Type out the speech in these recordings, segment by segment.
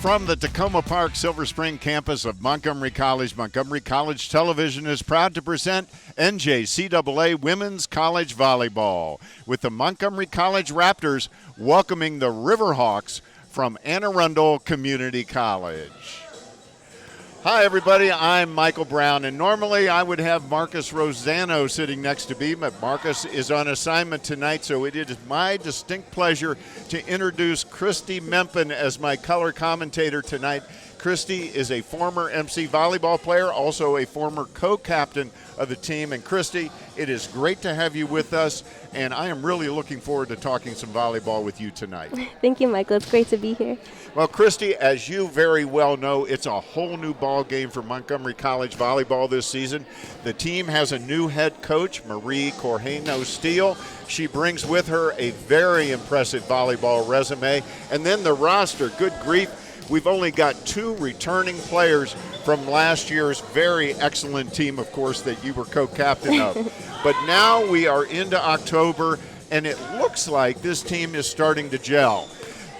From the Tacoma Park Silver Spring campus of Montgomery College Television is proud to present NJCAA Women's College Volleyball with the Montgomery College Raptors welcoming the Riverhawks from Arundel Community College. Hi, everybody. I'm Michael Brown, and normally I would have Marcus Rosano sitting next to me, but Marcus is on assignment tonight, so it is my distinct pleasure to introduce Christy Mempin as my color commentator tonight. Christy is a former MC volleyball player, also a former co-captain of the team. And Christy, it is great to have you with us, and I am really looking forward to talking some volleyball with you tonight. Thank you, Michael. It's great to be here. Well, Christy, as you very well know, it's a whole new ball game for Montgomery College volleyball this season. The team has a new head coach, Marie Corjano-Steele. She brings with her a very impressive volleyball resume. And then the roster, good grief, we've only got 2 returning players from last year's very excellent team, of course, that you were co-captain of. But now we are into October, and it looks like this team is starting to gel.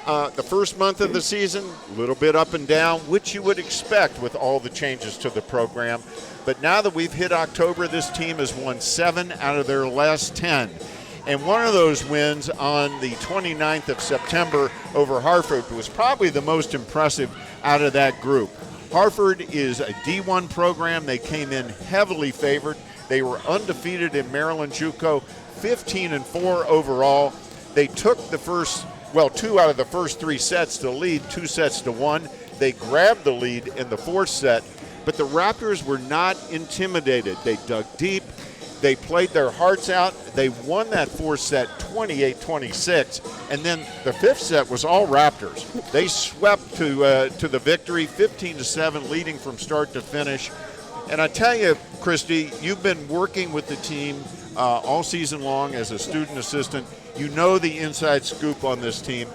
The first month of the season, a little bit up and down, which you would expect with all the changes to the program. But now that we've hit October, this team has won 7 out of their last 10. And one of those wins on the 29th of September over Hartford was probably the most impressive out of that group. Hartford is a D1 program. They came in heavily favored. They were undefeated in Maryland JUCO, 15-4 overall. They took the first, 2 out of the first 3 sets to lead, 2 sets to 1. They grabbed the lead in the 4th set, but the Raptors were not intimidated. They dug deep. They played their hearts out. They won that 4th set 28-26, and then the 5th set was all Raptors. They swept to the victory, 15-7, leading from start to finish. And I tell you, Christy, you've been working with the team all season long as a student assistant. You know the inside scoop on this team.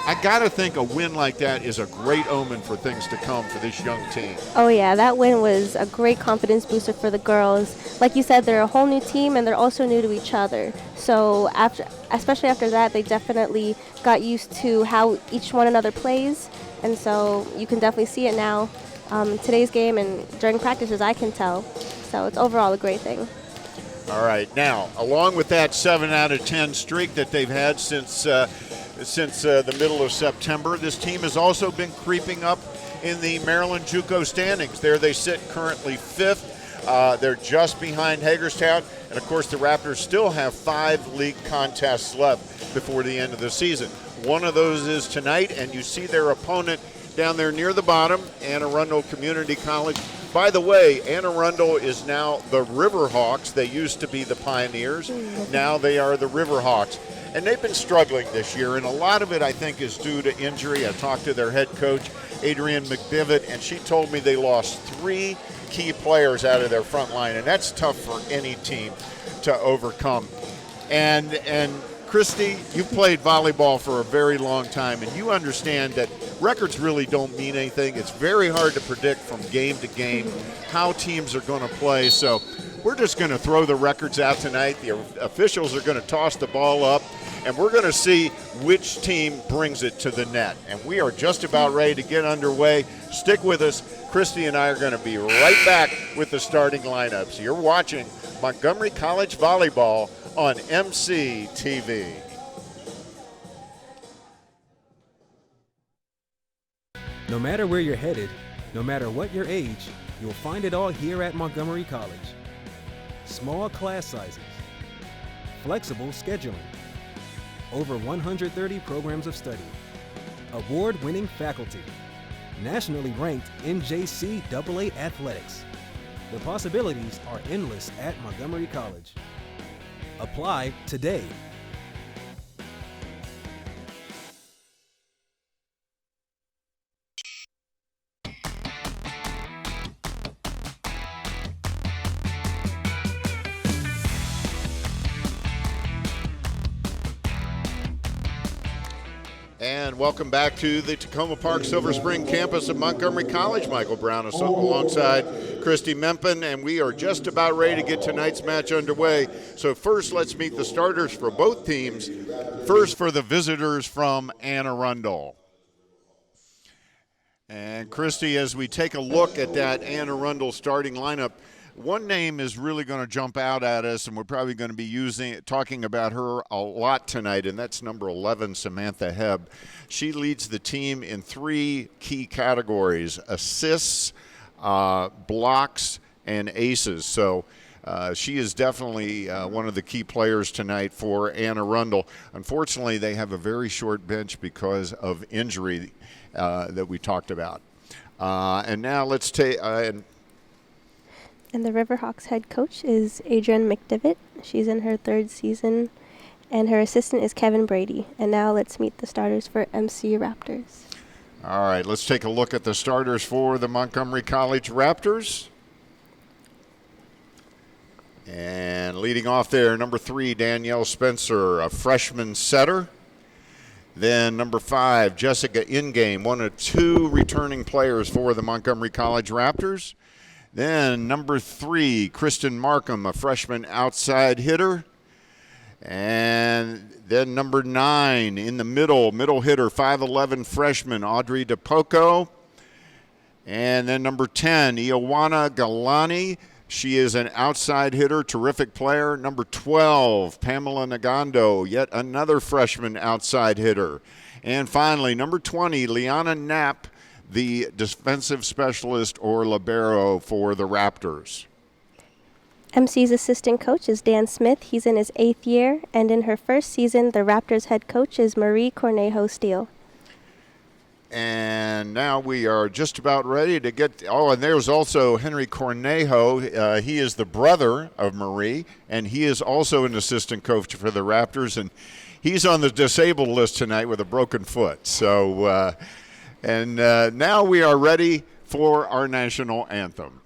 I got to think a win like that is a great omen for things to come for this young team. Oh, yeah, that win was a great confidence booster for the girls. Like you said, they're a whole new team, and they're also new to each other. So especially after that, they definitely got used to how each one another plays. And so you can definitely see it now in today's game and during practices, I can tell. So it's overall a great thing. All right. Now, along with that 7 out of 10 streak that they've had since the middle of September, this team has also been creeping up in the Maryland JUCO standings. There they sit currently 5th. They're just behind Hagerstown. And, of course, the Raptors still have 5 league contests left before the end of the season. One of those is tonight, and you see their opponent down there near the bottom, Arundel Community College. By the way, Arundel is now the Riverhawks. They used to be the Pioneers. Now they are the Riverhawks. And they've been struggling this year, and a lot of it, I think, is due to injury. I talked to their head coach, Adrienne McDivitt, and she told me they lost 3 key players out of their front line, and that's tough for any team to overcome. And Christy, you've played volleyball for a very long time, and you understand that records really don't mean anything. It's very hard to predict from game to game how teams are going to play. So we're just going to throw the records out tonight. The officials are going to toss the ball up, and we're going to see which team brings it to the net. And we are just about ready to get underway. Stick with us. Christy and I are going to be right back with the starting lineups. You're watching Montgomery College Volleyball on MCTV. No matter where you're headed, no matter what your age, you'll find it all here at Montgomery College. Small class sizes, flexible scheduling, over 130 programs of study, award-winning faculty, nationally ranked NJCAA athletics. The possibilities are endless at Montgomery College. Apply today. And welcome back to the Tacoma Park Silver Spring campus of Montgomery College. Michael Brown alongside Christy Mempin, and we are just about ready to get tonight's match underway. So first, let's meet the starters for both teams. First, for the visitors from Arundel. And Christy, as we take a look at that Anne Arundel starting lineup, one name is really going to jump out at us, and we're probably going to be talking about her a lot tonight, and that's number 11, Samantha Hebb. She leads the team in 3 key categories: assists, blocks, and aces. So she is definitely one of the key players tonight for Anne Arundel. Unfortunately, they have a very short bench because of injury that we talked about. And now let's take... And the Riverhawks head coach is Adrienne McDivitt. She's in her 3rd season, and her assistant is Kevin Brady. And now let's meet the starters for MC Raptors. All right, let's take a look at the starters for the Montgomery College Raptors. And leading off there, number 3, Danielle Spencer, a freshman setter. Then number 5, Jessica Ingame, one of 2 returning players for the Montgomery College Raptors. Then number 3, Kristen Markham, a freshman outside hitter. And then number 9, in the middle hitter, 5'11" freshman, Audrey DePoco. And then number 10, Ioana Galani. She is an outside hitter, terrific player. Number 12, Pamela Nagando, yet another freshman outside hitter. And finally, number 20, Liana Knapp, the defensive specialist or libero for the Raptors. MC's assistant coach is Dan Smith. He's in his 8th year, and in her 1st season, the Raptors head coach is Marie Cornejo-Steele. And now we are just about ready to get... Oh, and there's also Henry Cornejo. He is the brother of Marie, and he is also an assistant coach for the Raptors, and he's on the disabled list tonight with a broken foot. So... And now we are ready for our national anthem.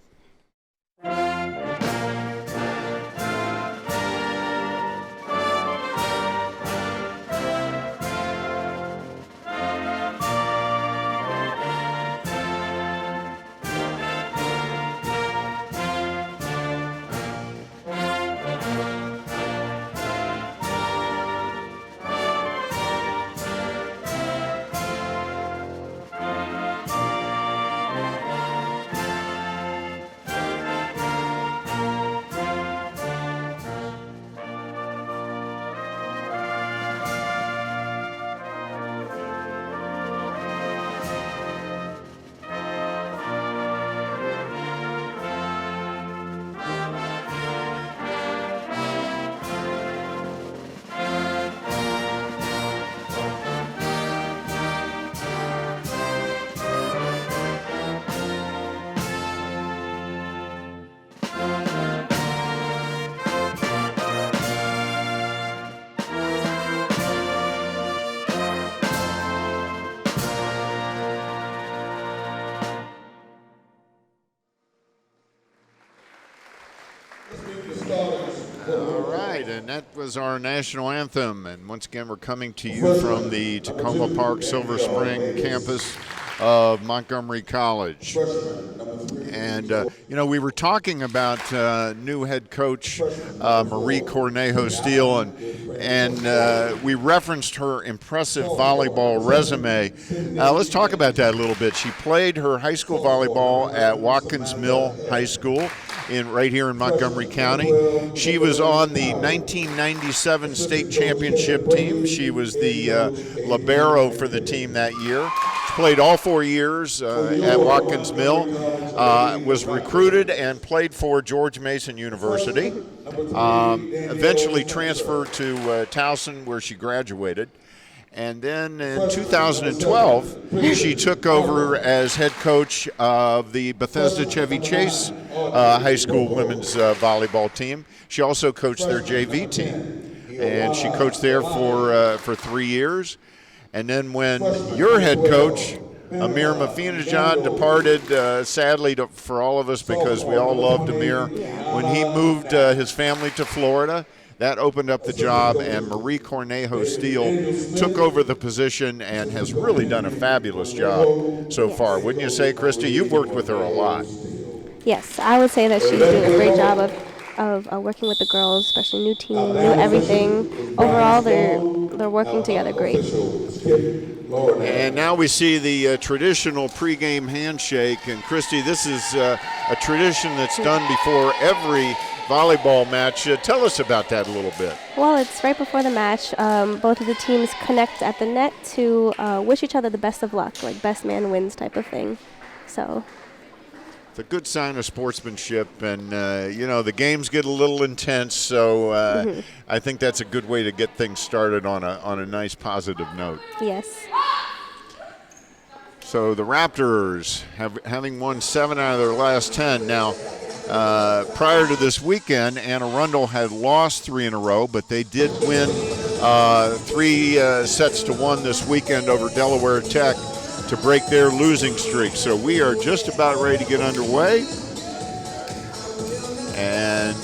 All right, and that was our national anthem. And once again, we're coming to you from the Tacoma Park Silver Spring campus of Montgomery College. And, we were talking about new head coach Marie Cornejo-Steele, and we referenced her impressive volleyball resume. Let's talk about that a little bit. She played her high school volleyball at Watkins Mill High School right here in Montgomery County. She was on the 1997 state championship team. She was the libero for the team that year. She played all 4 years at Watkins Mill, was recruited and played for George Mason University. Eventually transferred to Towson, where she graduated. And then in 2012, she took over as head coach of the Bethesda Chevy Chase High School women's volleyball team. She also coached their JV team, and she coached there for 3 years. And then when your head coach, Amir Mafinajan, departed, sadly for all of us, because we all loved Amir, when he moved his family to Florida, that opened up the job, and Marie Cornejo-Steele took over the position and has really done a fabulous job so far. Wouldn't you say, Christy? You've worked with her a lot. Yes, I would say that she's doing a great job of working with the girls, especially new team, new everything. Overall, they're working together great. And now we see the traditional pregame handshake. And Christy, this is a tradition that's done before every volleyball match. Tell us about that a little bit. Well, it's right before the match. Both of the teams connect at the net to wish each other the best of luck, like best man wins type of thing. So it's a good sign of sportsmanship, and the games get a little intense, so I think that's a good way to get things started on a nice positive note. Yes. So the Raptors having won 7 out of their last 10 now. Prior to this weekend, Arundel had lost 3 in a row, but they did win 3 sets to 1 this weekend over Delaware Tech to break their losing streak. So we are just about ready to get underway. And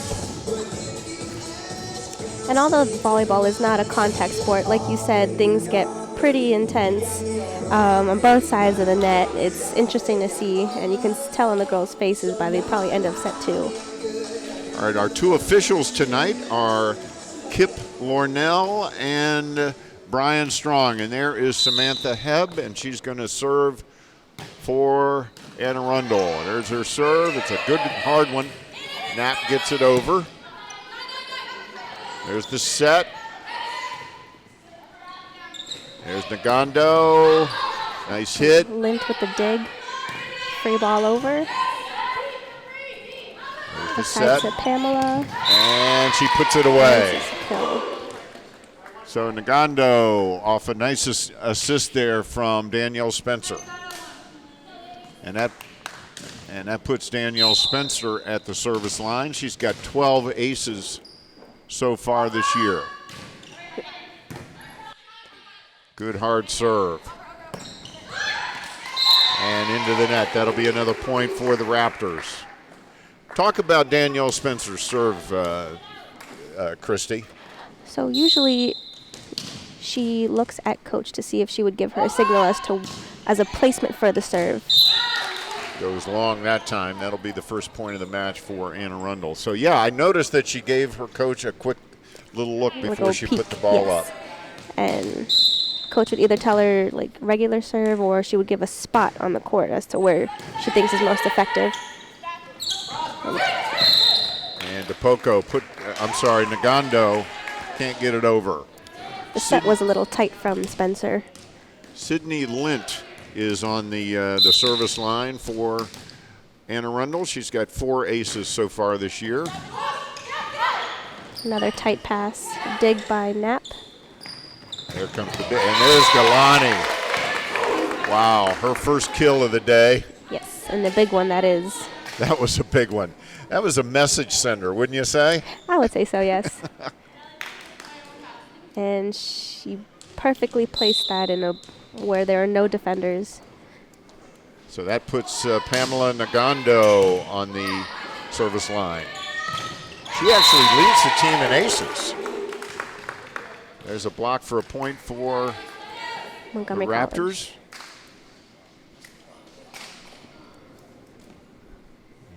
although volleyball is not a contact sport, like you said, things get pretty intense on both sides of the net. It's interesting to see, and you can tell in the girls' faces by the probably end of set 2. All right, our 2 officials tonight are Kip Lornell and Brian Strong, and there is Samantha Hebb, and she's going to serve for Arundel. There's her serve. It's a good, hard one. Knapp gets it over. There's the set. There's Nagando. Nice hit. Lint with the dig. Free ball over. There's the set. To Pamela. And she puts it away. Kill. So Nagando off a nice assist there from Danielle Spencer. And that puts Danielle Spencer at the service line. She's got 12 aces so far this year. Good hard serve. And into the net. That'll be another point for the Raptors. Talk about Danielle Spencer's serve, Christy. So usually she looks at coach to see if she would give her a signal as a placement for the serve. Goes long that time. That'll be the first point of the match for Arundel. So, yeah, I noticed that she gave her coach a quick little look before she put the ball up. And coach would either tell her like regular serve, or she would give a spot on the court as to where she thinks is most effective. And Nagando can't get it over. The set was a little tight from Spencer. Sydney Lint is on the service line for Arundel. She's got 4 aces so far this year. Another tight pass. Dig by Knapp. There comes the big, and there's Galani. Wow, her first kill of the day. Yes, and the big one that is. That was a big one. That was a message sender, wouldn't you say? I would say so, yes. And she perfectly placed that in where there are no defenders. So that puts Pamela Nagando on the service line. She actually leads the team in aces. There's a block for a point for Montgomery the Raptors. College.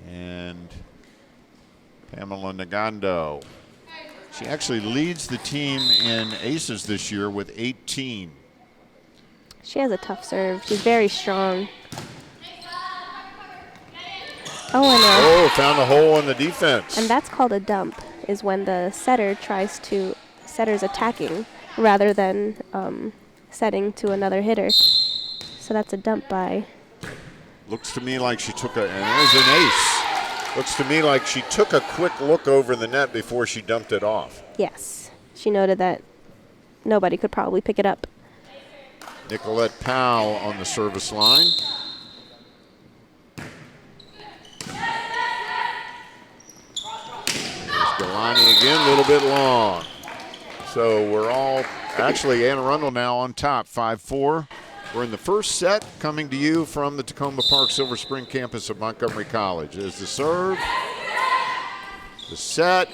And Pamela Nagando. She actually leads the team in aces this year with 18. She has a tough serve. She's very strong. Oh, found a hole in the defense. And that's called a dump, is when the setter's attacking rather than setting to another hitter. So that's a dump by. Looks to me like she took and there's an ace. Looks to me like she took a quick look over the net before she dumped it off. Yes. She noted that nobody could probably pick it up. Nicolette Powell on the service line. There's Galani again, a little bit long. So we're all, actually Arundel now on top, 5-4. We're in the first set, coming to you from the Tacoma Park Silver Spring campus of Montgomery College. There's the serve, the set,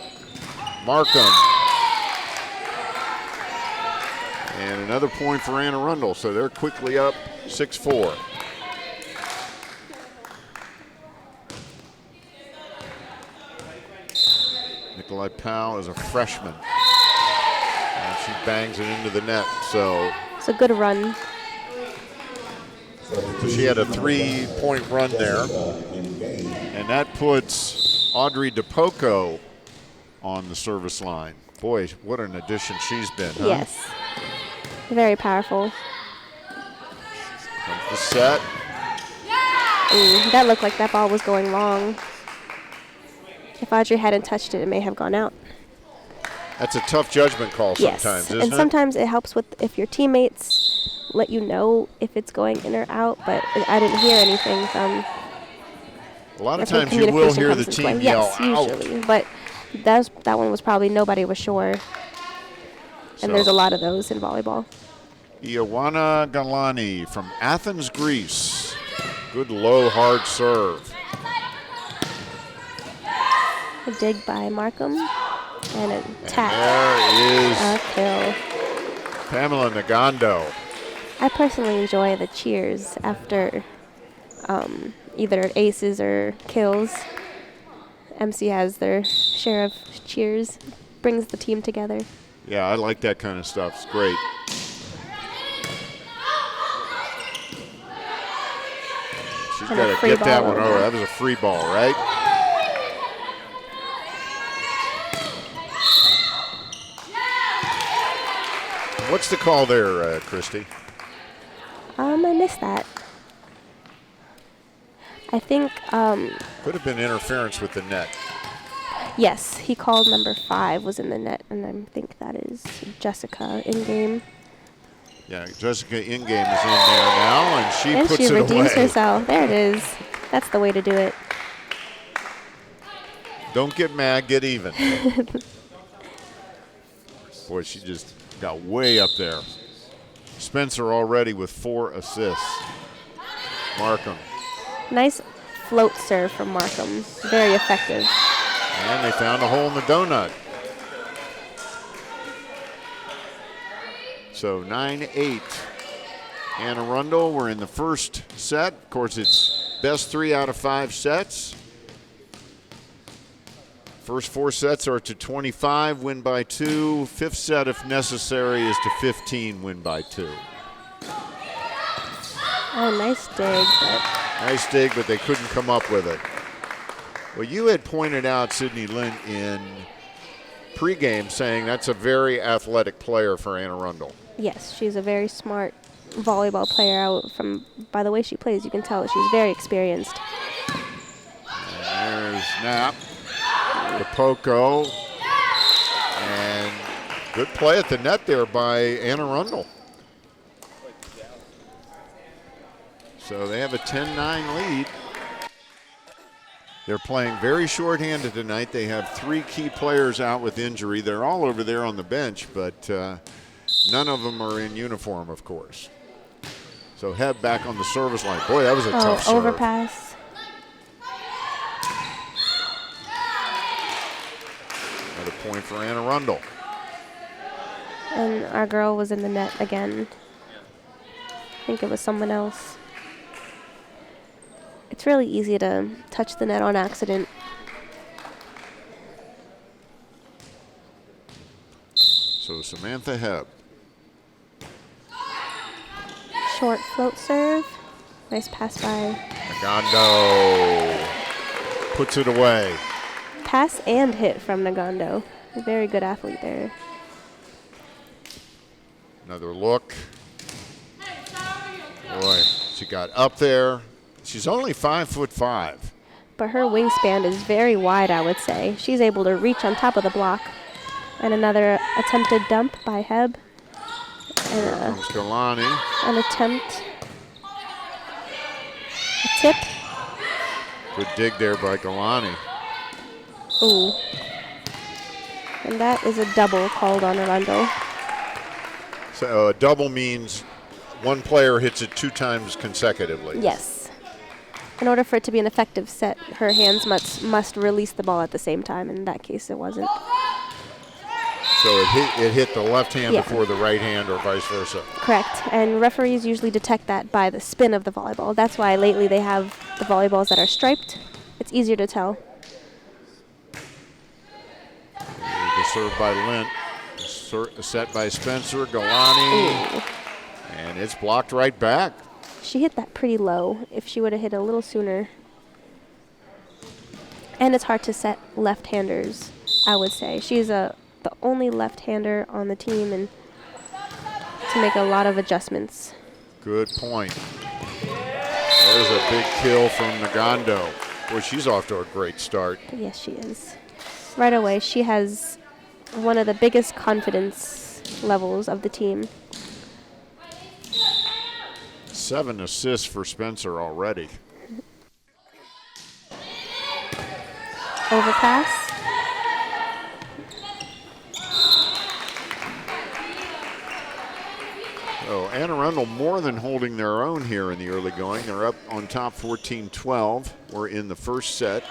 Markham. And another point for Arundel, so they're quickly up 6-4. Nicolette Powell is a freshman. And she bangs it into the net, so. It's a good run So she had a 3-point run there. And that puts Audrey DePoco on the service line. Boy, what an addition she's been, huh? Yes. Very powerful. Comes the set. Ooh, that looked like that ball was going long. If Audrey hadn't touched it, it may have gone out. That's a tough judgment call sometimes, isn't it? And sometimes it helps with if your teammates let you know if it's going in or out, but I didn't hear anything from. A lot of times you will hear the team yell out. Yes, usually, but that one was probably nobody was sure. And there's a lot of those in volleyball. Ioana Galani from Athens, Greece. Good low, hard serve. A dig by Markham. And a tap. There is a kill. Pamela Nagando. I personally enjoy the cheers after either aces or kills. MC has their share of cheers. Brings the team together. Yeah, I like that kind of stuff. It's great. She's got to get that one over. That was a free ball, right? What's the call there, Christy? I missed that. I think could have been interference with the net. Yes, he called number 5 was in the net, and I think that is Jessica in game. Yeah, Jessica in game is in there now, and she puts it away. And she redeems herself. There it is. That's the way to do it. Don't get mad, get even. Boy, she just got way up there. Spencer already with 4 assists. Markham. Nice float serve from Markham. Very effective. And they found a hole in the donut. So 9-8. Anne Arundel, we're in the first set. Of course, it's best 3 out of 5 sets. First 4 sets are to 25, win by 2. Fifth set, if necessary, is to 15, win by 2. Oh, nice dig. Nice dig, but they couldn't come up with it. Well, you had pointed out Sydney Lynn in pregame saying that's a very athletic player for Anne Arundel. Yes, she's a very smart volleyball player. By the way she plays, you can tell that she's very experienced. And there's Knapp. DePoco, and good play at the net there by Anne Arundel. So they have a 10-9 lead. They're playing very shorthanded tonight. They have 3 key players out with injury. They're all over there on the bench, but none of them are in uniform, of course. So Heb back on the service line. Boy, that was a tough serve. Overpass. Another point for Anne Arundel. And our girl was in the net again. I think it was someone else. It's really easy to touch the net on accident. So Samantha Heb. Short float serve. Nice pass by. Nagando puts it away. Pass and hit from Nagando. A very good athlete there. Another look. Boy, she got up there. She's only 5'5". But her wingspan is very wide, I would say. She's able to reach on top of the block. And another attempted dump by Heb. Here comes Galani. An attempt. A tip. Good dig there by Galani. Ooh. And that is a double called on Arundel. So a double means one player hits it 2 times consecutively. Yes. In order for it to be an effective set, her hands must release the ball at the same time. In that case, it wasn't. So it hit the left hand before the right hand or vice versa. Correct. And referees usually detect that by the spin of the volleyball. That's why lately they have the volleyballs that are striped. It's easier to tell. The serve by Lint. Set by Spencer. Galani. Ooh. And it's blocked right back. She hit that pretty low. If she would have hit a little sooner. And it's hard to set left-handers, I would say. She's the only left-hander on the team, and to make a lot of adjustments. Good point. There's a big kill from Nagando. Boy, she's off to a great start. Yes, she is. Right away, she has one of the biggest confidence levels of the team. 7 assists for Spencer already. Overpass. So Anne Arundel more than holding their own here in the early going. They're up on top 14-12. We're in the first set.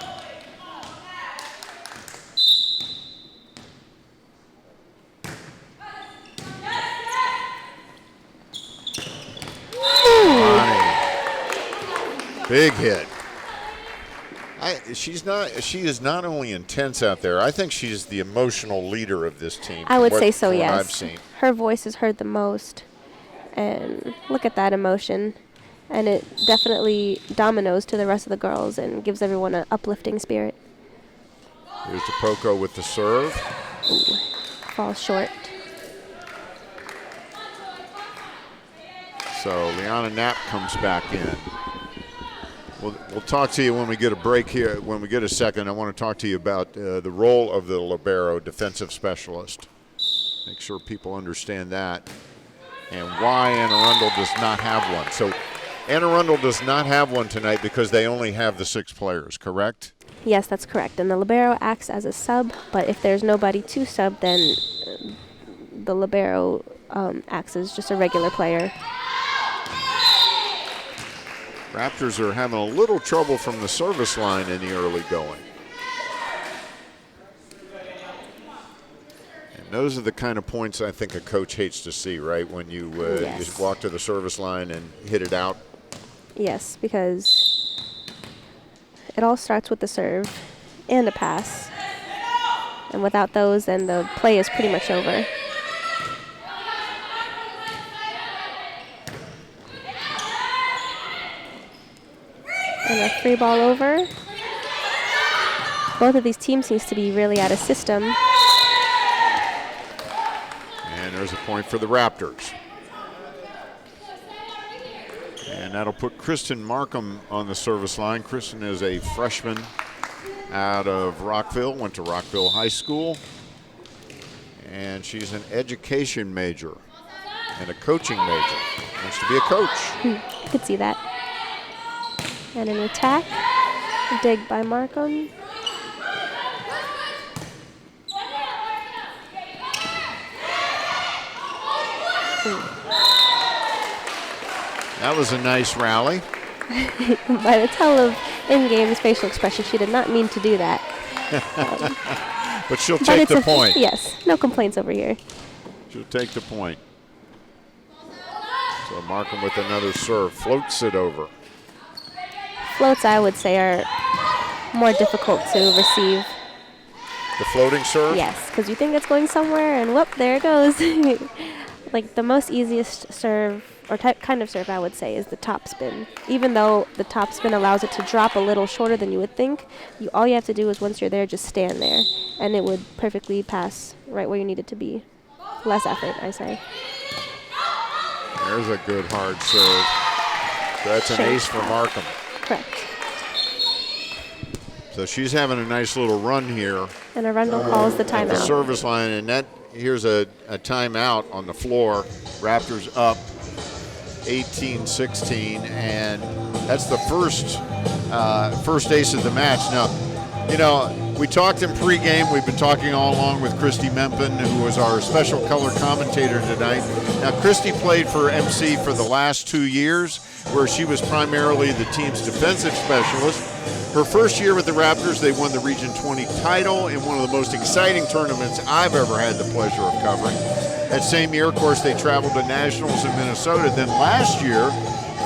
Big hit. She is not only intense out there. I think she's the emotional leader of this team. I would say so, from what yes. I've seen. Her voice is heard the most. And look at that emotion. And it definitely dominoes to the rest of the girls and gives everyone an uplifting spirit. Here's DePoco with the serve. Ooh, falls short. So Liana Knapp comes back in. We'll talk to you when we get a break here. When we get a second, I want to talk to you about the role of the libero, defensive specialist. Make sure people understand that and why Anne Arundel does not have one. So Anne Arundel does not have one tonight because they only have the 6 players, correct? Yes, that's correct. And the libero acts as a sub, but if there's nobody to sub, then the libero acts as just a regular player. Raptors are having a little trouble from the service line in the early going. And those are the kind of points I think a coach hates to see, right? When you Yes. just walk to the service line and hit it out. Yes, because it all starts with the serve and a pass. And without those, then the play is pretty much over. And a free ball over. Both of these teams seems to be really out of system. And there's a point for the Raptors. And that'll put Kristen Markham on the service line. Kristen is a freshman out of Rockville, went to Rockville High School. And she's an education major and a coaching major. Wants to be a coach. I could see that. And an attack. A dig by Markham. That was a nice rally. By the tell of in-game facial expression, she did not mean to do that. But she'll But take it's the a point. Yes, no complaints over here. She'll take the point. So Markham with another serve, floats it over. Floats, I would say, are more difficult to receive. The floating serve? Yes, because you think it's going somewhere, and whoop, there it goes. Like the most easiest serve, or kind of serve, I would say, is the top spin. Even though the top spin allows it to drop a little shorter than you would think, all you have to do is once you're there, just stand there, and it would perfectly pass right where you need it to be. Less effort, I say. There's a good hard serve. That's an Shake. ace for Markham. Correct. So she's having a nice little run here And Arundel calls the at the timeout. service line, and here's a timeout on the floor. Raptors up 18-16, and that's the first ace of the match. Now, you know, we talked in pregame. We've been talking all along with Christy Mempin, who was our special color commentator tonight. Now, Christy played for MC for the last 2 years, where she was primarily the team's defensive specialist. Her first year with the Raptors, they won the Region 20 title in one of the most exciting tournaments I've ever had the pleasure of covering. That same year, of course, they traveled to Nationals in Minnesota. Then last year,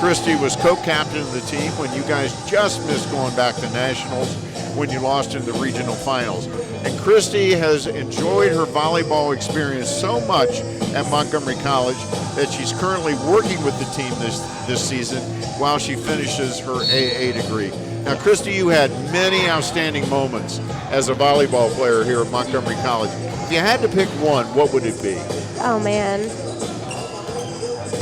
Christy was co-captain of the team when you guys just missed going back to nationals when you lost in the regional finals. And Christy has enjoyed her volleyball experience so much at Montgomery College that she's currently working with the team this season while she finishes her AA degree. Now, Christy, you had many outstanding moments as a volleyball player here at Montgomery College. If you had to pick one, what would it be? Oh, man.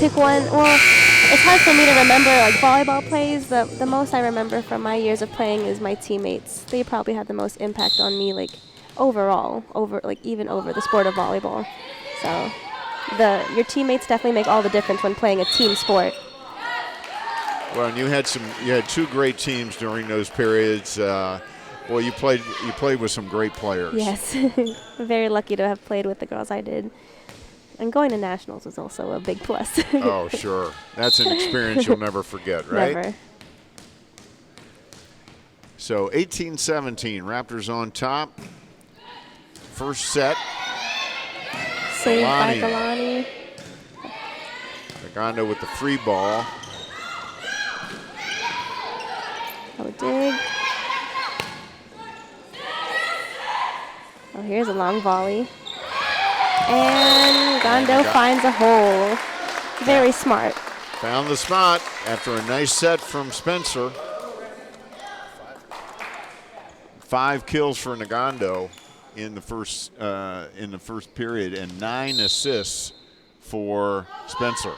Pick one. Well, it's hard for me to remember like volleyball plays. The most I remember from my years of playing is my teammates. They probably had the most impact on me, like overall, even over the sport of volleyball. So your teammates definitely make all the difference when playing a team sport. Well, and you had two great teams during those periods. Well, you played with some great players. Yes, I'm very lucky to have played with the girls I did. And going to nationals was also a big plus. Oh, sure. That's an experience you'll never forget, right? Never. So 18-17, Raptors on top. First set. Saved by Galani. Arundel with the free ball. Oh, dig. Oh, here's a long volley. And Gondo finds a hole. Very smart. Found the spot after a nice set from Spencer. 5 kills for Nagando in the first period and 9 assists for Spencer.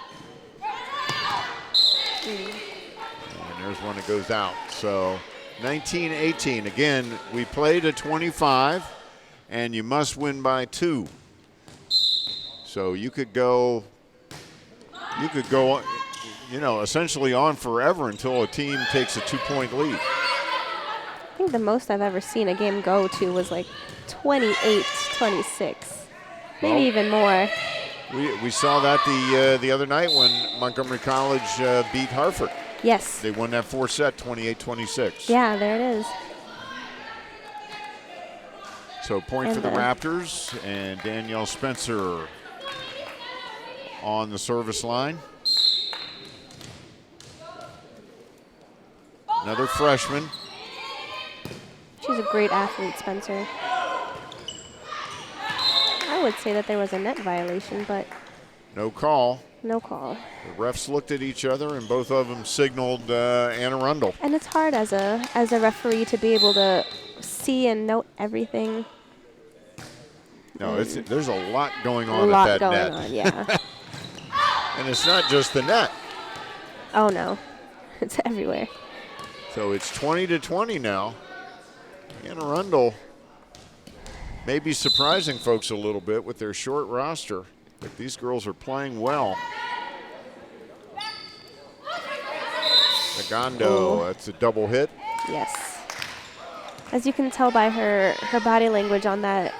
And there's one that goes out. So 19-18. Again, we played at 25, and you must win by 2. So you could go, essentially on forever until a team takes a 2-point lead. I think the most I've ever seen a game go to was like 28-26, maybe even more. We saw that the other night when Montgomery College beat Hartford. Yes. They won that 4th set, 28-26. Yeah, there it is. So point for the Raptors, and Danielle Spencer on the service line. Another freshman. She's a great athlete, Spencer. I would say that there was a net violation, but no call. No call. The refs looked at each other, and both of them signaled Anna Arundel. And it's hard as a referee to be able to see and note everything. No, there's a lot going on at that net. A lot going on, yeah. And it's not just the net. Oh, no. It's everywhere. So it's 20-20 now. Anna Arundel may be surprising folks a little bit with their short roster, but these girls are playing well. Nagando, that's a double hit. Yes. As you can tell by her body language on that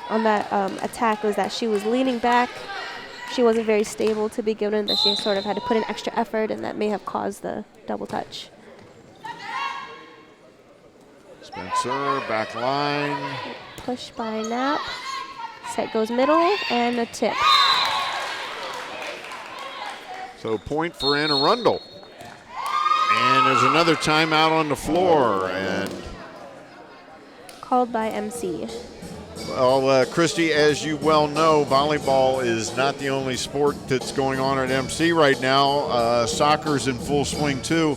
attack was that she was leaning back. She wasn't very stable to begin with, that she sort of had to put in extra effort, and that may have caused the double touch. Spencer, back line. Push by Knapp. Set goes middle, and a tip. So point for Anna Arundel. And there's another timeout on the floor. And called by MC. Well, Christy, as you well know, volleyball is not the only sport that's going on at MC right now. Soccer's in full swing, too.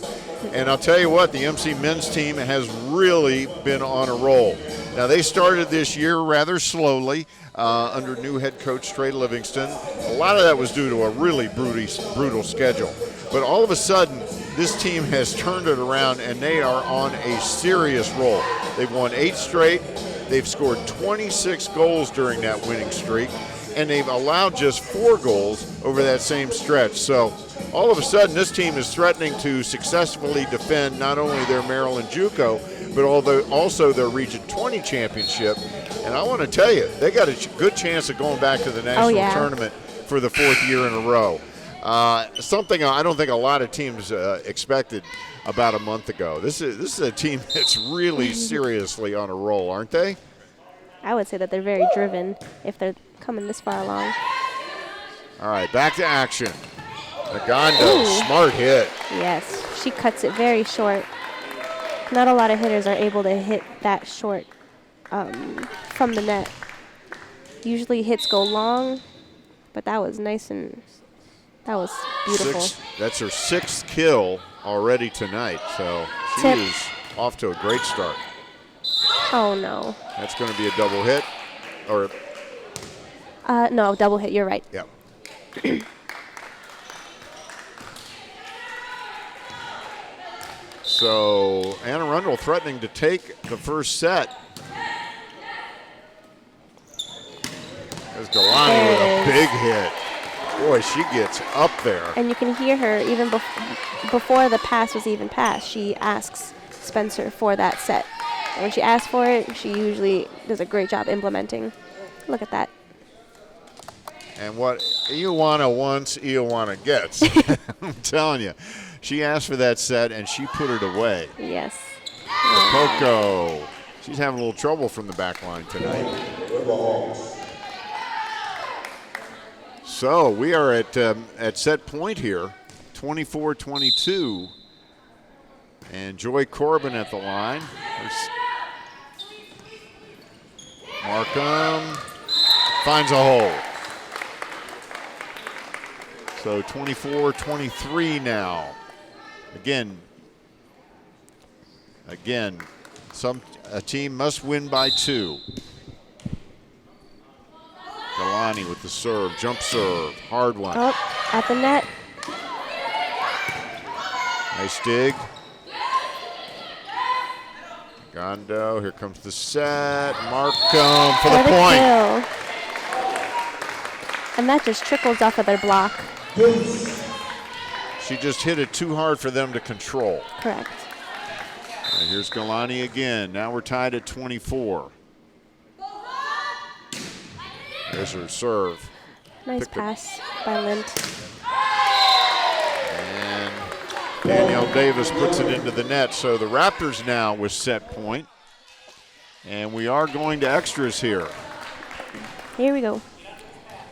And I'll tell you what, the MC men's team has really been on a roll. Now, they started this year rather slowly under new head coach Trey Livingston. A lot of that was due to a really brutal schedule. But all of a sudden, this team has turned it around, and they are on a serious roll. They've won 8 straight. They've scored 26 goals during that winning streak, and they've allowed just 4 goals over that same stretch. So all of a sudden, this team is threatening to successfully defend not only their Maryland JUCO, but also their Region 20 championship. And I want to tell you, they got a good chance of going back to the national tournament for the 4th year in a row. Something I don't think a lot of teams expected about a month ago. This is a team that's really seriously on a roll, aren't they? I would say that they're very driven if they're coming this far along. All right, back to action. Nagando, smart hit. Yes, she cuts it very short. Not a lot of hitters are able to hit that short from the net. Usually hits go long, but that was nice and that was beautiful. That's her 6th kill already tonight, so she Tip. is off to a great start. Oh no. That's going to be a double hit, or No, double hit. You're right. yeah. So Anna Arundel threatening to take the first set. There's Galani with a big hit. Boy, she gets up there. And you can hear her even before the pass was even passed. She asks Spencer for that set. And when she asks for it, she usually does a great job implementing. Look at that. And what Ioana wants, Ioana gets. I'm telling you. She asked for that set, and she put it away. Yes. Poco. She's having a little trouble from the back line tonight. So we are at set point here, 24-22. And Joy Corbin at the line. Markham finds a hole. So 24-23 now. Again, a team must win by 2. Galani with the serve, jump serve, hard one. Oh, at the net. Nice dig. Gondo, here comes the set. Markham for the point. Kill. And that just trickles off of their block. She just hit it too hard for them to control. Correct. And here's Galani again. Now we're tied at 24. There's her serve. Nice pass by Lint. And Danielle Davis puts it into the net. So the Raptors now with set point. And we are going to extras here. Here we go.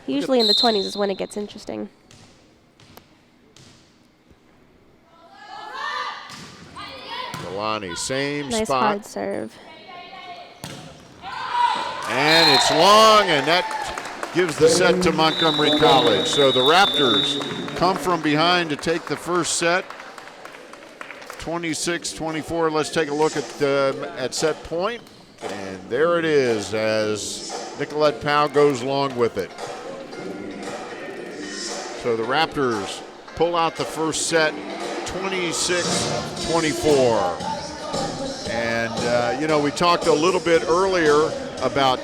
Usually in the 20s is when it gets interesting. Galani, same nice spot. hard serve. And it's long, and that gives the set to Montgomery College. So the Raptors come from behind to take the first set. 26-24. Let's take a look at set point. And there it is as Nicolette Powell goes along with it. So the Raptors pull out the first set, 26-24. And, we talked a little bit earlier about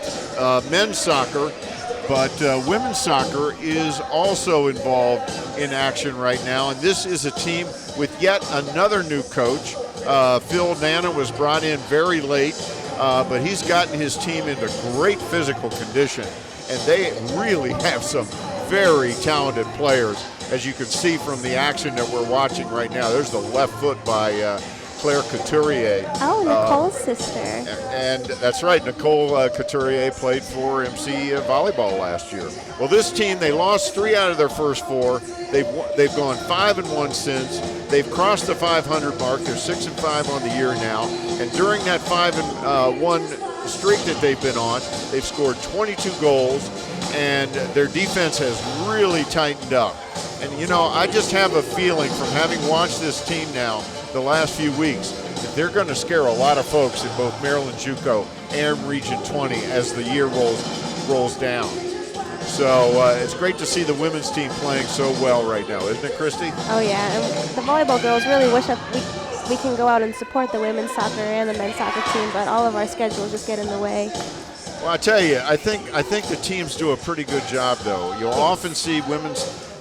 men's soccer, but women's soccer is also involved in action right now. And this is a team with yet another new coach. Phil Nana was brought in very late, but he's gotten his team into great physical condition. And they really have some very talented players, as you can see from the action that we're watching right now. There's the left foot by Claire Couturier. Oh, Nicole's sister. And that's right, Nicole Couturier played for MC Volleyball last year. Well, this team, they lost 3 out of their first 4. They've gone 5-1 since. They've crossed the 500 mark. They're 6-5 on the year now. And during that 5-1 streak that they've been on, they've scored 22 goals, and their defense has really tightened up. And, I just have a feeling from having watched this team now the last few weeks that they're going to scare a lot of folks in both Maryland JUCO and Region 20 as the year rolls down. So it's great to see the women's team playing so well right now, isn't it, Christy? Oh, yeah. And the volleyball girls really wish that we can go out and support the women's soccer and the men's soccer team, but all of our schedules just get in the way. Well, I tell you, I think the teams do a pretty good job, though. You'll often see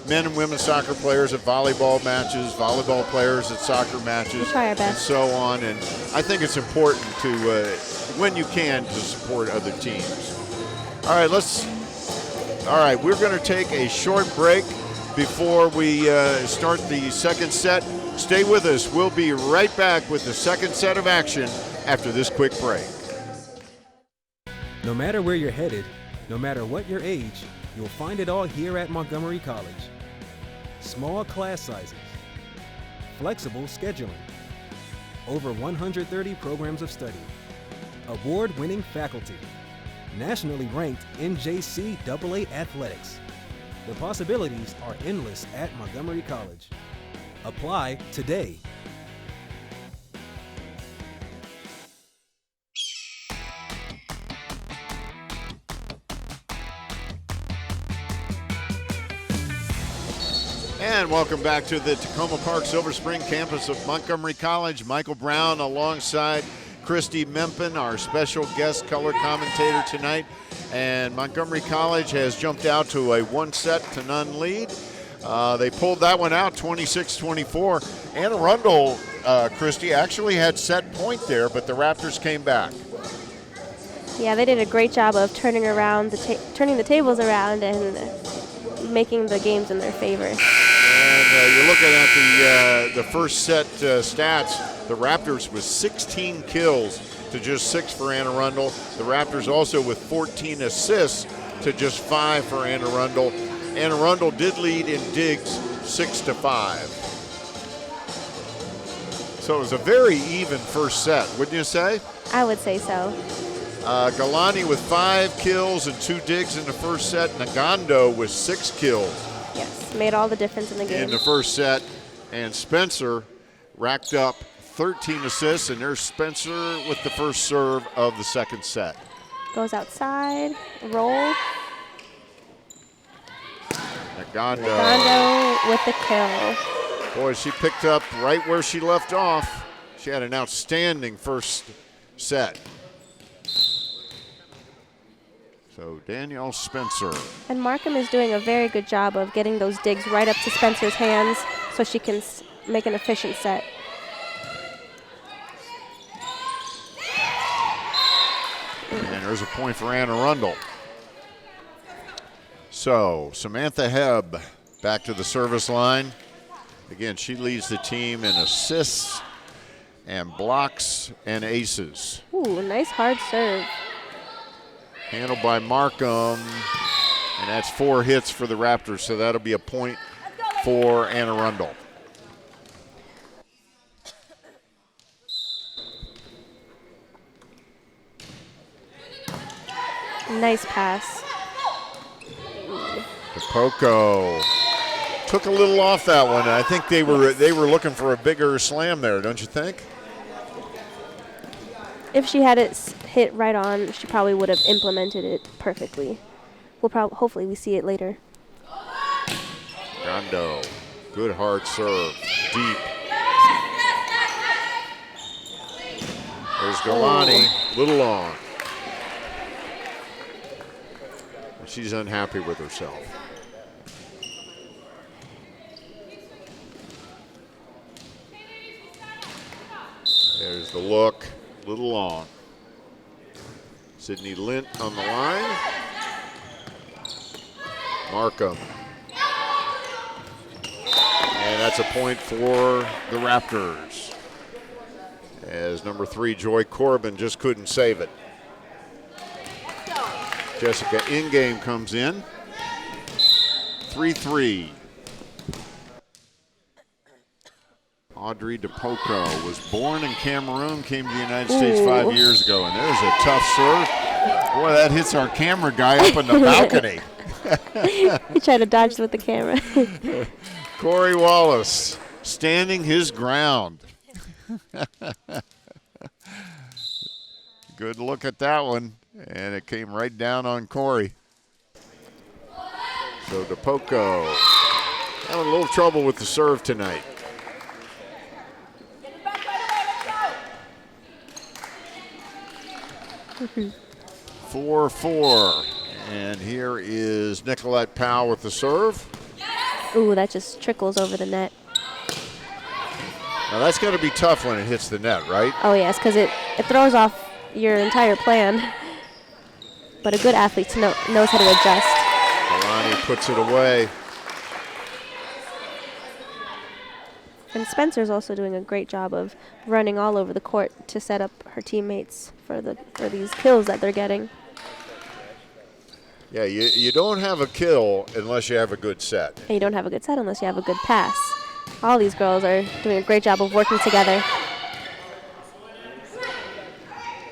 men and women's soccer players at volleyball matches, volleyball players at soccer matches, we try our best. and so on. And I think it's important to, when you can, to support other teams. All right, we're going to take a short break before we start the second set. Stay with us. We'll be right back with the second set of action after this quick break. No matter where you're headed, no matter what your age, you'll find it all here at Montgomery College. small class sizes, flexible scheduling, over 130 programs of study, award-winning faculty, nationally ranked NJCAA athletics. The possibilities are endless at Montgomery College. Apply today. And welcome back to the Tacoma Park Silver Spring campus of Montgomery College. Michael Brown alongside Christy Mempin, our special guest color commentator tonight. And Montgomery College has jumped out to a 1-0 lead. They pulled that one out 26-24. Anne Arundel, Christy, actually had set point there, but the Raptors came back. Yeah, they did a great job of turning the tables around and making the games in their favor. And you're looking at the first set stats. The Raptors with 16 kills to just 6 for Anne Arundel. The Raptors also with 14 assists to just 5 for Anne Arundel. Anne Arundel did lead in digs 6-5. So it was a very even first set, wouldn't you say? I would say so. Galani with 5 kills and 2 digs in the first set. Nagando with 6 kills. Yes, made all the difference in the game. In the first set. And Spencer racked up 13 assists, and there's Spencer with the first serve of the second set. Goes outside, roll. Nagando with the kill. Boy, she picked up right where she left off. She had an outstanding first set. So Danielle Spencer. And Markham is doing a very good job of getting those digs right up to Spencer's hands so she can make an efficient set. And there's a point for Anne Arundel. So Samantha Hebb back to the service line. Again, she leads the team in assists and blocks and aces. Ooh, nice hard serve. Handled by Markham, and that's 4 hits for the Raptors, so that'll be a point for Anne Arundel. Nice pass. DePoco took a little off that one. I think they were looking for a bigger slam there, don't you think? If she had it hit right on, she probably would have implemented it perfectly. Hopefully we see it later. Gondo, good hard serve, deep. There's Galani, little long. She's unhappy with herself. There's the look, little long. Sydney Lint on the line. Markham. And that's a point for the Raptors, as number 3, Joy Corbin, just couldn't save it. Jessica Ingame comes in. 3-3. Audrey DePoco was born in Cameroon, came to the United States 5 years ago, and there's a tough serve. Boy, that hits our camera guy up in the balcony. He tried to dodge with the camera. Corey Wallace standing his ground. Good look at that one, and it came right down on Corey. So DePoco having a little trouble with the serve tonight. Mm-hmm. 4-4, and here is Nicolette Powell with the serve. Ooh, that just trickles over the net. Now that's going to be tough when it hits the net, right? Oh yes, because it throws off your entire plan. But a good athlete knows how to adjust. Galani puts it away. And Spencer's also doing a great job of running all over the court to set up her teammates for these kills that they're getting. Yeah, you don't have a kill unless you have a good set. And you don't have a good set unless you have a good pass. All these girls are doing a great job of working together.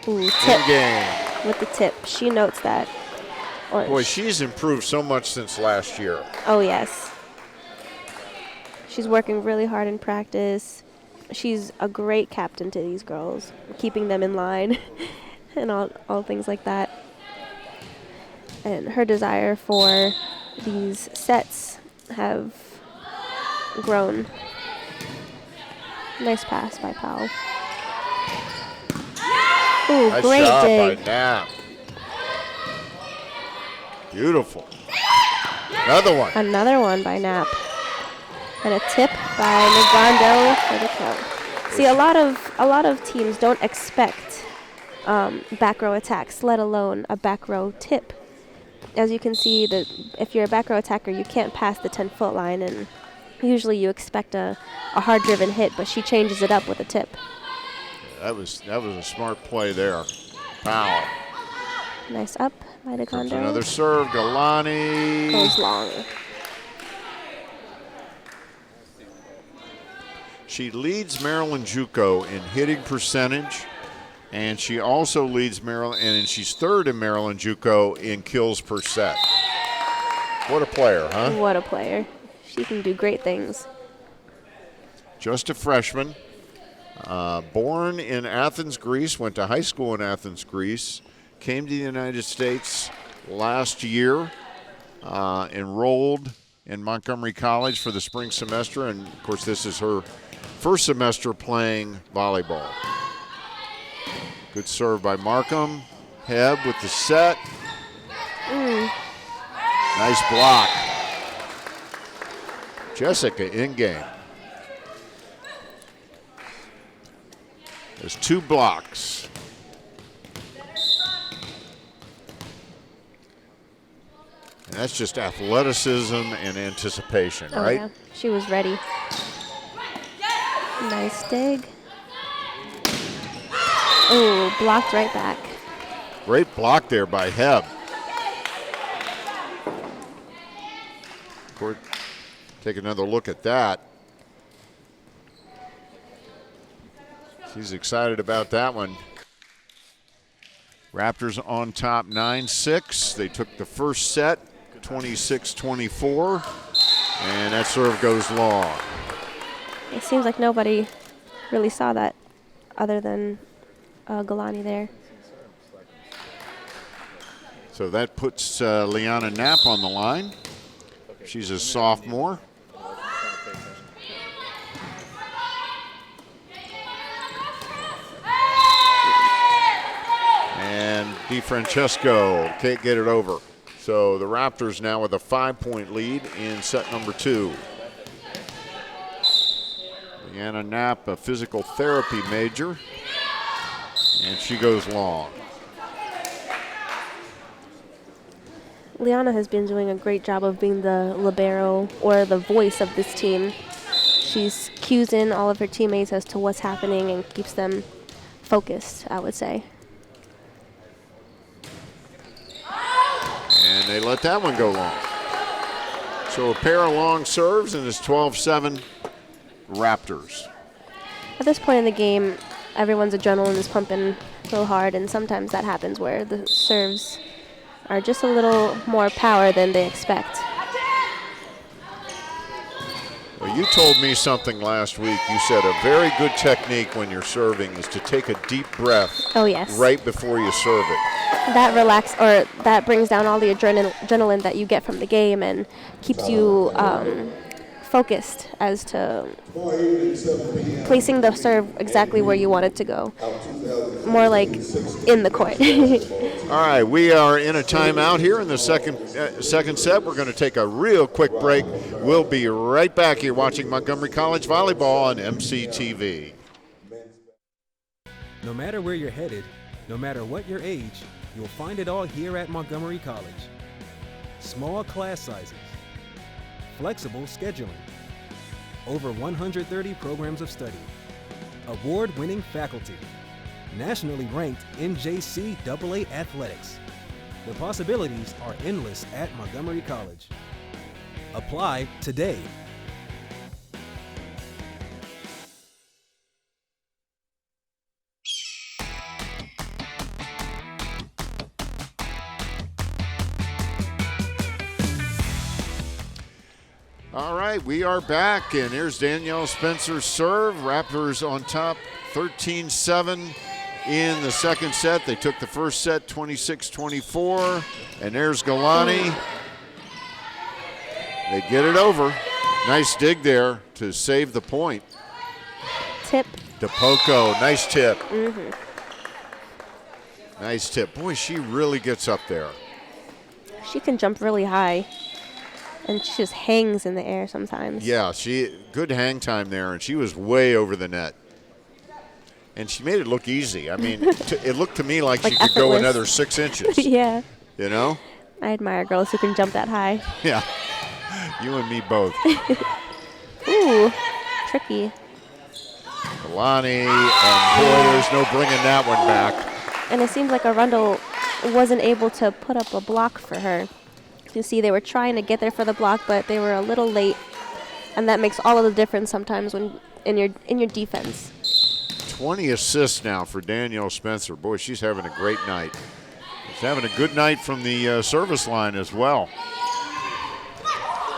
Ooh, tip. In game. With the tip. She notes that. Boy, she's improved so much since last year. Oh, yes. She's working really hard in practice. She's a great captain to these girls, keeping them in line and all things like that. And her desire for these sets have grown. Nice pass by Powell. Ooh, Nice great shot dig. by Knapp. Beautiful. Another one. Another one by Knapp. And a tip by Arundel for the count. See, a lot of teams don't expect back row attacks, let alone a back row tip. As you can see, that if you're a back row attacker, you can't pass the 10-foot line, and usually you expect a hard-driven hit, but she changes it up with a tip. That was a smart play there. Foul. Nice up by the Comes Arundel. another serve. Galani. Goes long. She leads Maryland JUCO in hitting percentage, and she also leads Maryland, and she's third in Maryland JUCO in kills per set. What a player, huh? What a player. She can do great things. Just a freshman. Born in Athens, Greece, went to high school in Athens, Greece, came to the United States last year, enrolled in Montgomery College for the spring semester, and of course this is her first semester playing volleyball. Good serve by Markham. Heb with the set. Nice block. Jessica in game. There's 2 blocks. And that's just athleticism and anticipation, Oh, right? yeah. She was ready. Nice dig. Oh, blocked right back. Great block there by Heb. Court, take another look at that. She's excited about that one. Raptors on top 9-6. They took the first set, 26-24, and that serve goes long. It seems like nobody really saw that other than Galani there. So that puts Liana Knapp on the line. She's a sophomore. And DiFrancesco can't get it over. So the Raptors now with a 5-point lead in set number 2. Liana Knapp, a physical therapy major, and she goes long. Liana has been doing a great job of being the libero or the voice of this team. She's cues in all of her teammates as to what's happening and keeps them focused, I would say. And they let that one go long. So a pair of long serves, and it's 12-7 Raptors. At this point in the game, everyone's adrenaline is pumping real hard, and sometimes that happens where the serves are just a little more power than they expect. Well, you told me something last week. You said a very good technique when you're serving is to take a deep breath Oh, yes. right before you serve it. That brings down all the adrenaline that you get from the game and keeps you focused as to placing the serve exactly where you want it to go. More like in the court. All right, we are in a timeout here in the second set. We're going to take a real quick break. We'll be right back here watching Montgomery College Volleyball on MCTV. No matter where you're headed, no matter what your age, you'll find it all here at Montgomery College. Small class sizes, flexible scheduling, over 130 programs of study, award-winning faculty, nationally ranked NJCAA athletics, The possibilities are endless at Montgomery College. Apply today. All right, we are back, and here's Danielle Spencer's serve. Raptors on top, 13-7 in the second set. They took the first set 26-24, and there's Galani. They get it over. Nice dig there to save the point. Tip. DePoco, nice tip. Mm-hmm. Nice tip. Boy, she really gets up there. She can jump really high. And she just hangs in the air sometimes. Yeah, good hang time there, and she was way over the net. And she made it look easy. I mean, it looked to me like she could go another 6 inches. Yeah. You know? I admire girls who can jump that high. Yeah. You and me both. Ooh, tricky. Galani, and boy, there's no bringing that one back. And it seems like Arundel wasn't able to put up a block for her. You see, they were trying to get there for the block, but they were a little late, and that makes all of the difference sometimes when in your defense. 20 assists now for Danielle Spencer. Boy, she's having a great night. She's having a good night from the service line as well.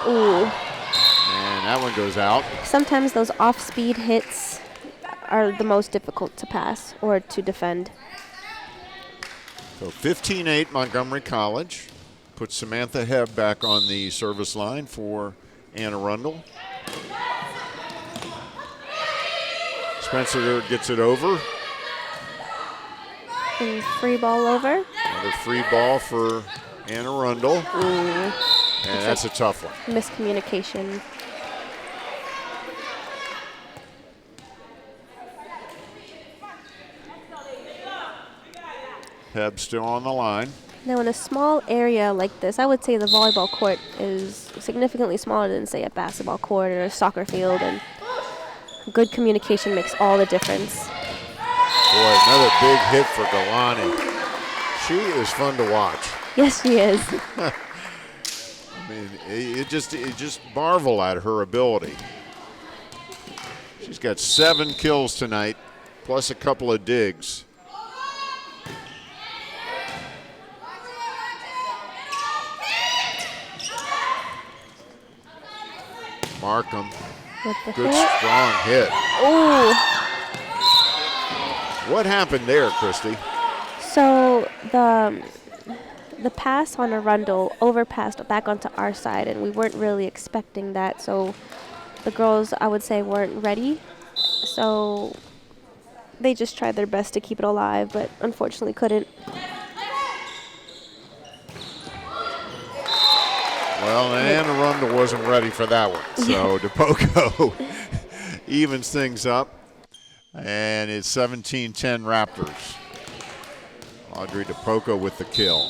Ooh. And that one goes out. Sometimes those off-speed hits are the most difficult to pass or to defend. So 15-8 Montgomery College. Put Samantha Hebb back on the service line for Anne Arundel. Spencer gets it over. And free ball over. Another free ball for Anne Arundel. Ooh. And that's a tough one. Miscommunication. Hebb still on the line. Now, in a small area like this, I would say the volleyball court is significantly smaller than, say, a basketball court or a soccer field, and good communication makes all the difference. Boy, another big hit for Galani. She is fun to watch. Yes, she is. I mean, it just marvel at her ability. She's got 7 kills tonight, plus a couple of digs. Markham, good strong hit. Ooh. What happened there, Christy? So the pass on Arundel overpassed back onto our side, and we weren't really expecting that. So the girls, I would say, weren't ready. So they just tried their best to keep it alive, but unfortunately couldn't. Well, Anne Arundel wasn't ready for that one. So DePoco evens things up. And it's 17-10 Raptors. Audrey DePoco with the kill.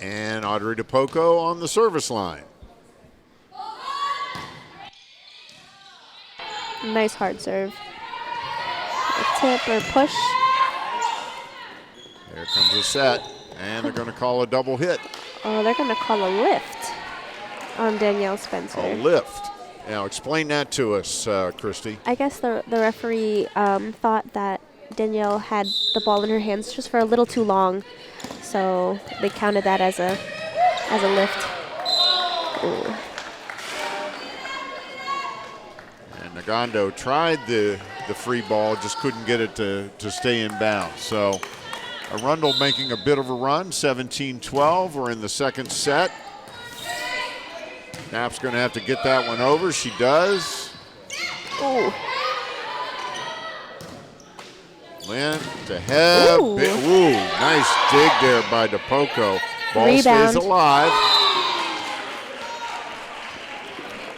And Audrey DePoco on the service line. Nice hard serve. A tip or push. There comes a set. And they're going to call a double hit. Oh, they're going to call a lift on Danielle Spencer. A lift. Now, explain that to us, Christy. I guess the referee thought that Danielle had the ball in her hands just for a little too long, so they counted that as a lift. Ooh. And Nagando tried the free ball, just couldn't get it to stay in bounds. So Arundel making a bit of a run, 17-12. We're in the second set. Knapp's going to have to get that one over. She does. Ooh. Lynn to Hebb. Ooh, nice dig there by DePoco. Ball Rebound. stays alive.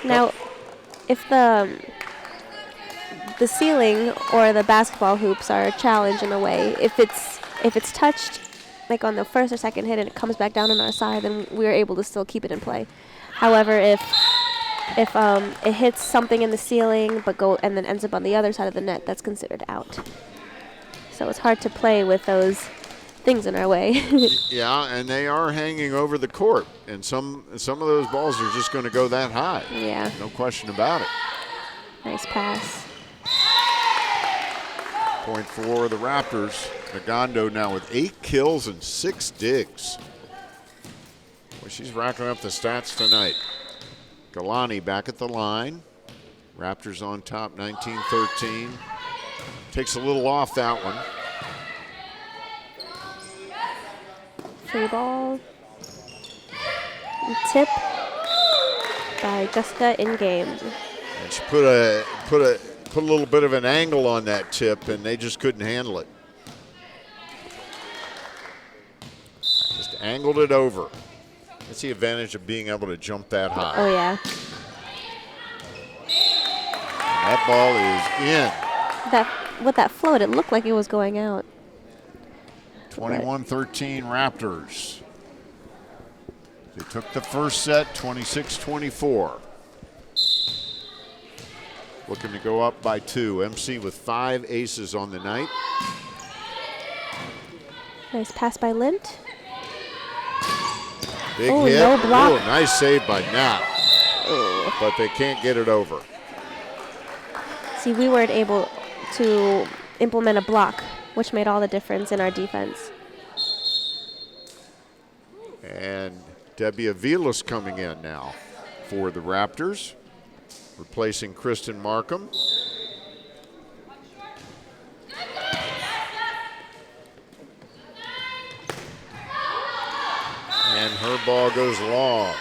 Now, if the ceiling or the basketball hoops are a challenge in a way, if it's touched like on the first or second hit and it comes back down on our side, then we're able to still keep it in play. However, if it hits something in the ceiling and then ends up on the other side of the net, that's considered out. So it's hard to play with those things in our way. Yeah, and they are hanging over the court, and some of those balls are just going to go that high. Yeah. No question about it. Nice pass. Point for the Raptors. Nagando now with 8 kills and 6 digs. Well, she's racking up the stats tonight. Galani back at the line. Raptors on top, 19-13. Takes a little off that one. Free ball. Tip by Jessica in game. And she put a little bit of an angle on that tip, and they just couldn't handle it. Just angled it over. That's the advantage of being able to jump that high. Oh, yeah. That ball is in. With that float, it looked like it was going out. 21-13 Raptors. They took the first set, 26-24. Looking to go up by 2. MC with 5 aces on the night. Nice pass by Lint. Big Oh, hit. no block. Oh, nice save by Knapp. But they can't get it over. See, we weren't able to implement a block, which made all the difference in our defense. And Debbie Avilas coming in now for the Raptors, replacing Kristen Markham. And her ball goes long.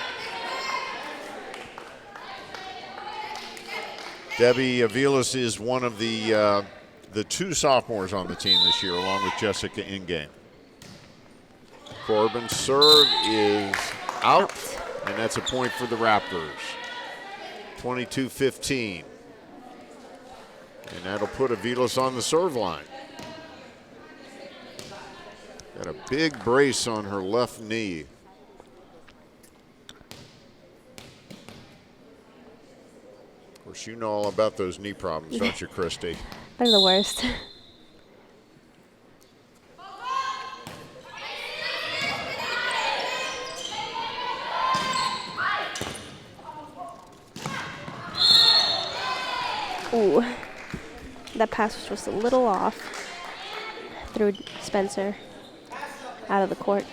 Debbie Avilas is one of the 2 sophomores on the team this year, along with Jessica Ingame. Corbin's serve is out, and that's a point for the Raptors. 22-15. And that'll put Avilas on the serve line. Got a big brace on her left knee. Of course, you know all about those knee problems, don't you, Christy? They're the worst. Ooh, that pass was just a little off. Threw Spencer out of the court.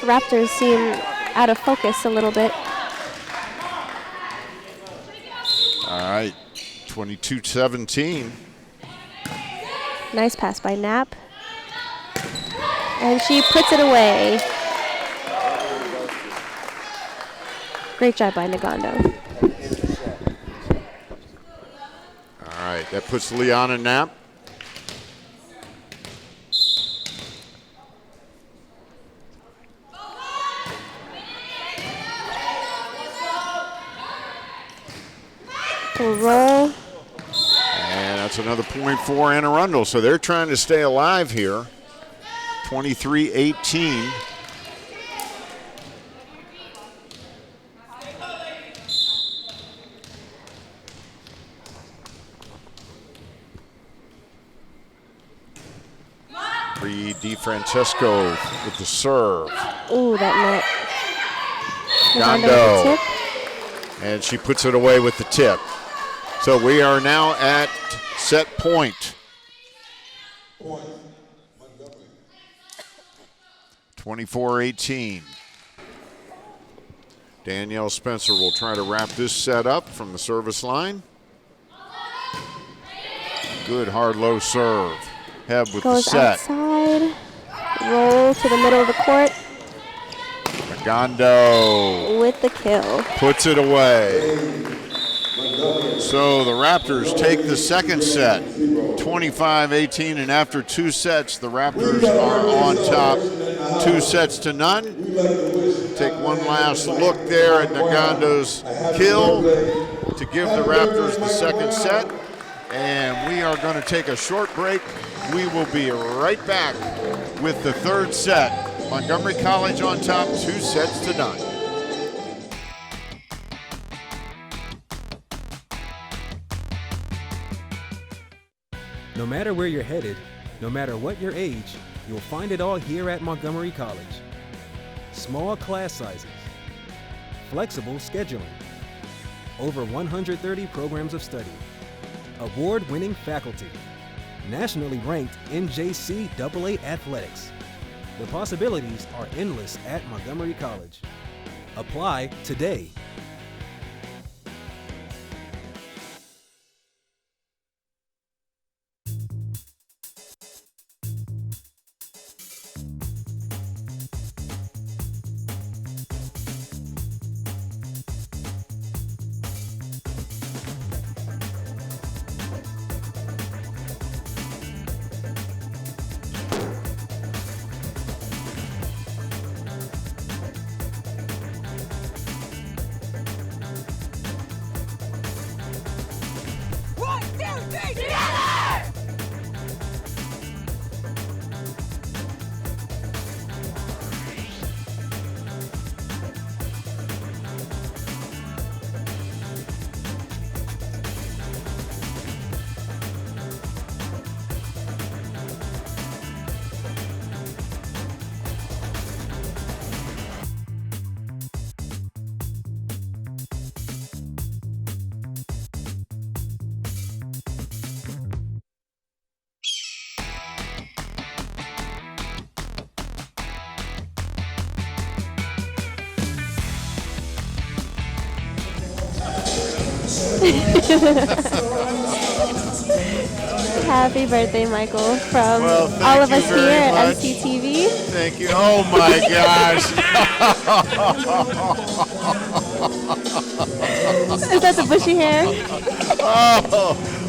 Raptors seem out of focus a little bit. All right, 22-17. Nice pass by Knapp. And she puts it away. Great job by Nagando. All right, that puts Liana Knapp. Roll. And that's another point for Arundel. So they're trying to stay alive here. 23-18. Bree DiFrancesco with the serve. Ooh, that net. Nagando. With the tip. And she puts it away with the tip. So we are now at set point. 24-18. Danielle Spencer will try to wrap this set up from the service line. Good hard low serve. Heb with Goes the set. Outside. Roll to the middle of the court. Nagando With the kill. puts it away. So the Raptors take the second set, 25-18, and after 2 sets, the Raptors are on top, 2-0. Take one last look there at Nagando's kill to give the Raptors the second set, and we are going to take a short break. We will be right back with the third set. Montgomery College on top, 2 sets to none. No matter where you're headed, no matter what your age, you'll find it all here at Montgomery College. Small class sizes, flexible scheduling, over 130 programs of study, award-winning faculty, nationally ranked NJCAA athletics. The possibilities are endless at Montgomery College. Apply today. Happy birthday, Michael, from Well, all of us thank you here very at much. MCTV. Thank you. Oh my gosh. Is that the bushy hair?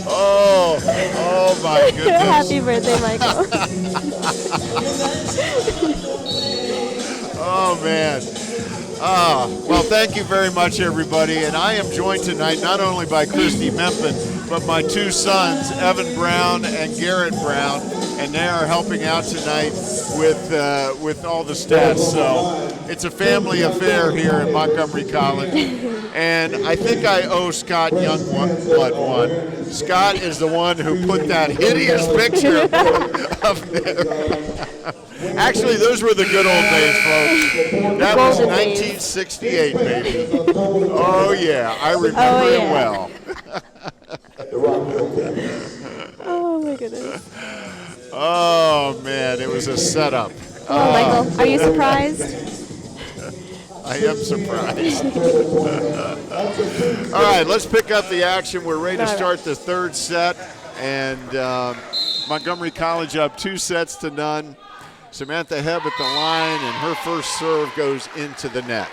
Oh my goodness. Happy birthday, Michael. Oh man. Well, thank you very much, everybody. And I am joined tonight not only by Christy Mempin, but my 2 sons, Evan Brown and Garrett Brown, and they are helping out tonight with all the stats. So it's a family affair here at Montgomery College. And I think I owe Scott Youngblood one. Scott is the one who put that hideous picture up there. Actually, those were the good old days, folks. That was 1968, baby. Oh, yeah. I remember it well. Oh, my goodness. Oh, man. It was a setup. Oh, Michael, are you surprised? I am surprised. All right, let's pick up the action. We're ready to start the third set. And Montgomery College up 2 sets to none. Samantha Hebb at the line, and her first serve goes into the net.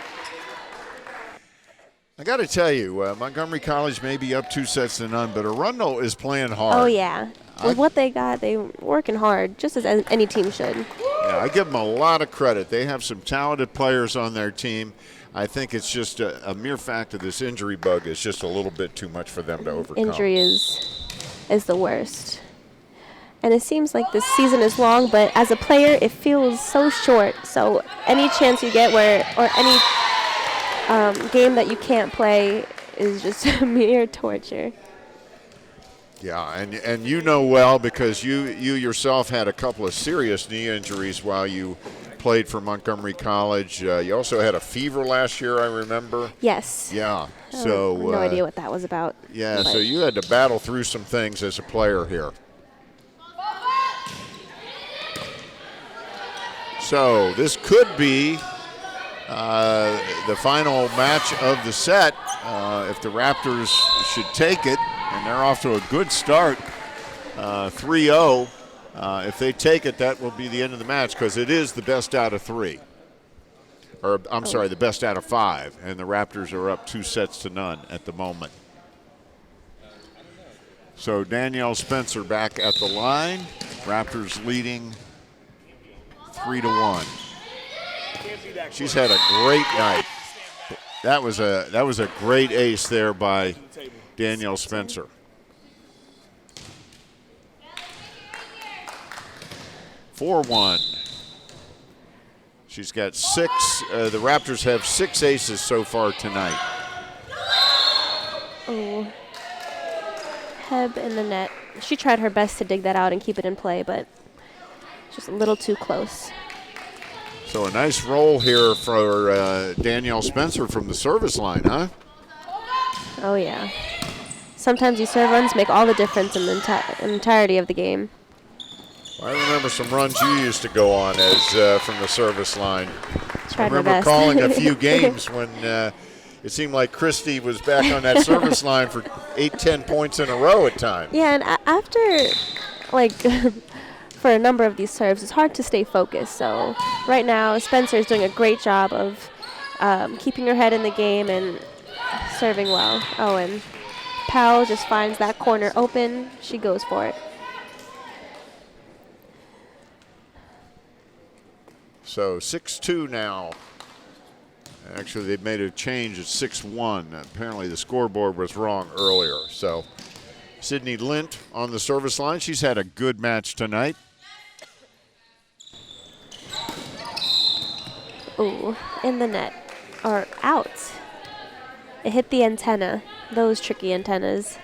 I got to tell you, Montgomery College may be up 2 sets to none, but Arundel is playing hard. Oh, yeah. With what they got, they're working hard, just as any team should. Yeah, I give them a lot of credit. They have some talented players on their team. I think it's just a mere fact of this injury bug is just a little bit too much for them to overcome. Injury is the worst. And it seems like this season is long, but as a player, it feels so short. So any chance you get or any game that you can't play is just mere torture. Yeah, and you know well because you yourself had a couple of serious knee injuries while you played for Montgomery College. You also had a fever last year, I remember. Yes. Yeah. So no idea what that was about. Yeah, so you had to battle through some things as a player here. So this could be the final match of the set if the Raptors should take it, and they're off to a good start, 3-0. If they take it, that will be the end of the match because it is the best out of 3. Or I'm sorry, the best out of 5, and the Raptors are up 2 sets to none at the moment. So Danielle Spencer back at the line. Raptors leading 3-1. She's had a great night. That was a great ace there by Danielle Spencer. 4-1. She's got 6. The Raptors have 6 aces so far tonight. Oh. Heb in the net. She tried her best to dig that out and keep it in play, but just a little too close. So a nice roll here for Danielle Spencer from the service line, huh? Oh, yeah. Sometimes these serve runs make all the difference in the entirety of the game. I remember some runs you used to go on as from the service line. Tried I remember my best. calling a few games when it seemed like Christy was back on that service line for 8-10 points in a row at times. Yeah, and after, like, for a number of these serves, it's hard to stay focused. So right now, Spencer is doing a great job of keeping her head in the game and serving well. Oh, and Powell just finds that corner open. She goes for it. So 6-2 now. Actually, they've made a change at 6-1. Apparently, the scoreboard was wrong earlier. So Sydney Lint on the service line. She's had a good match tonight. Ooh, in the net. Or out. It hit the antenna. Those tricky antennas.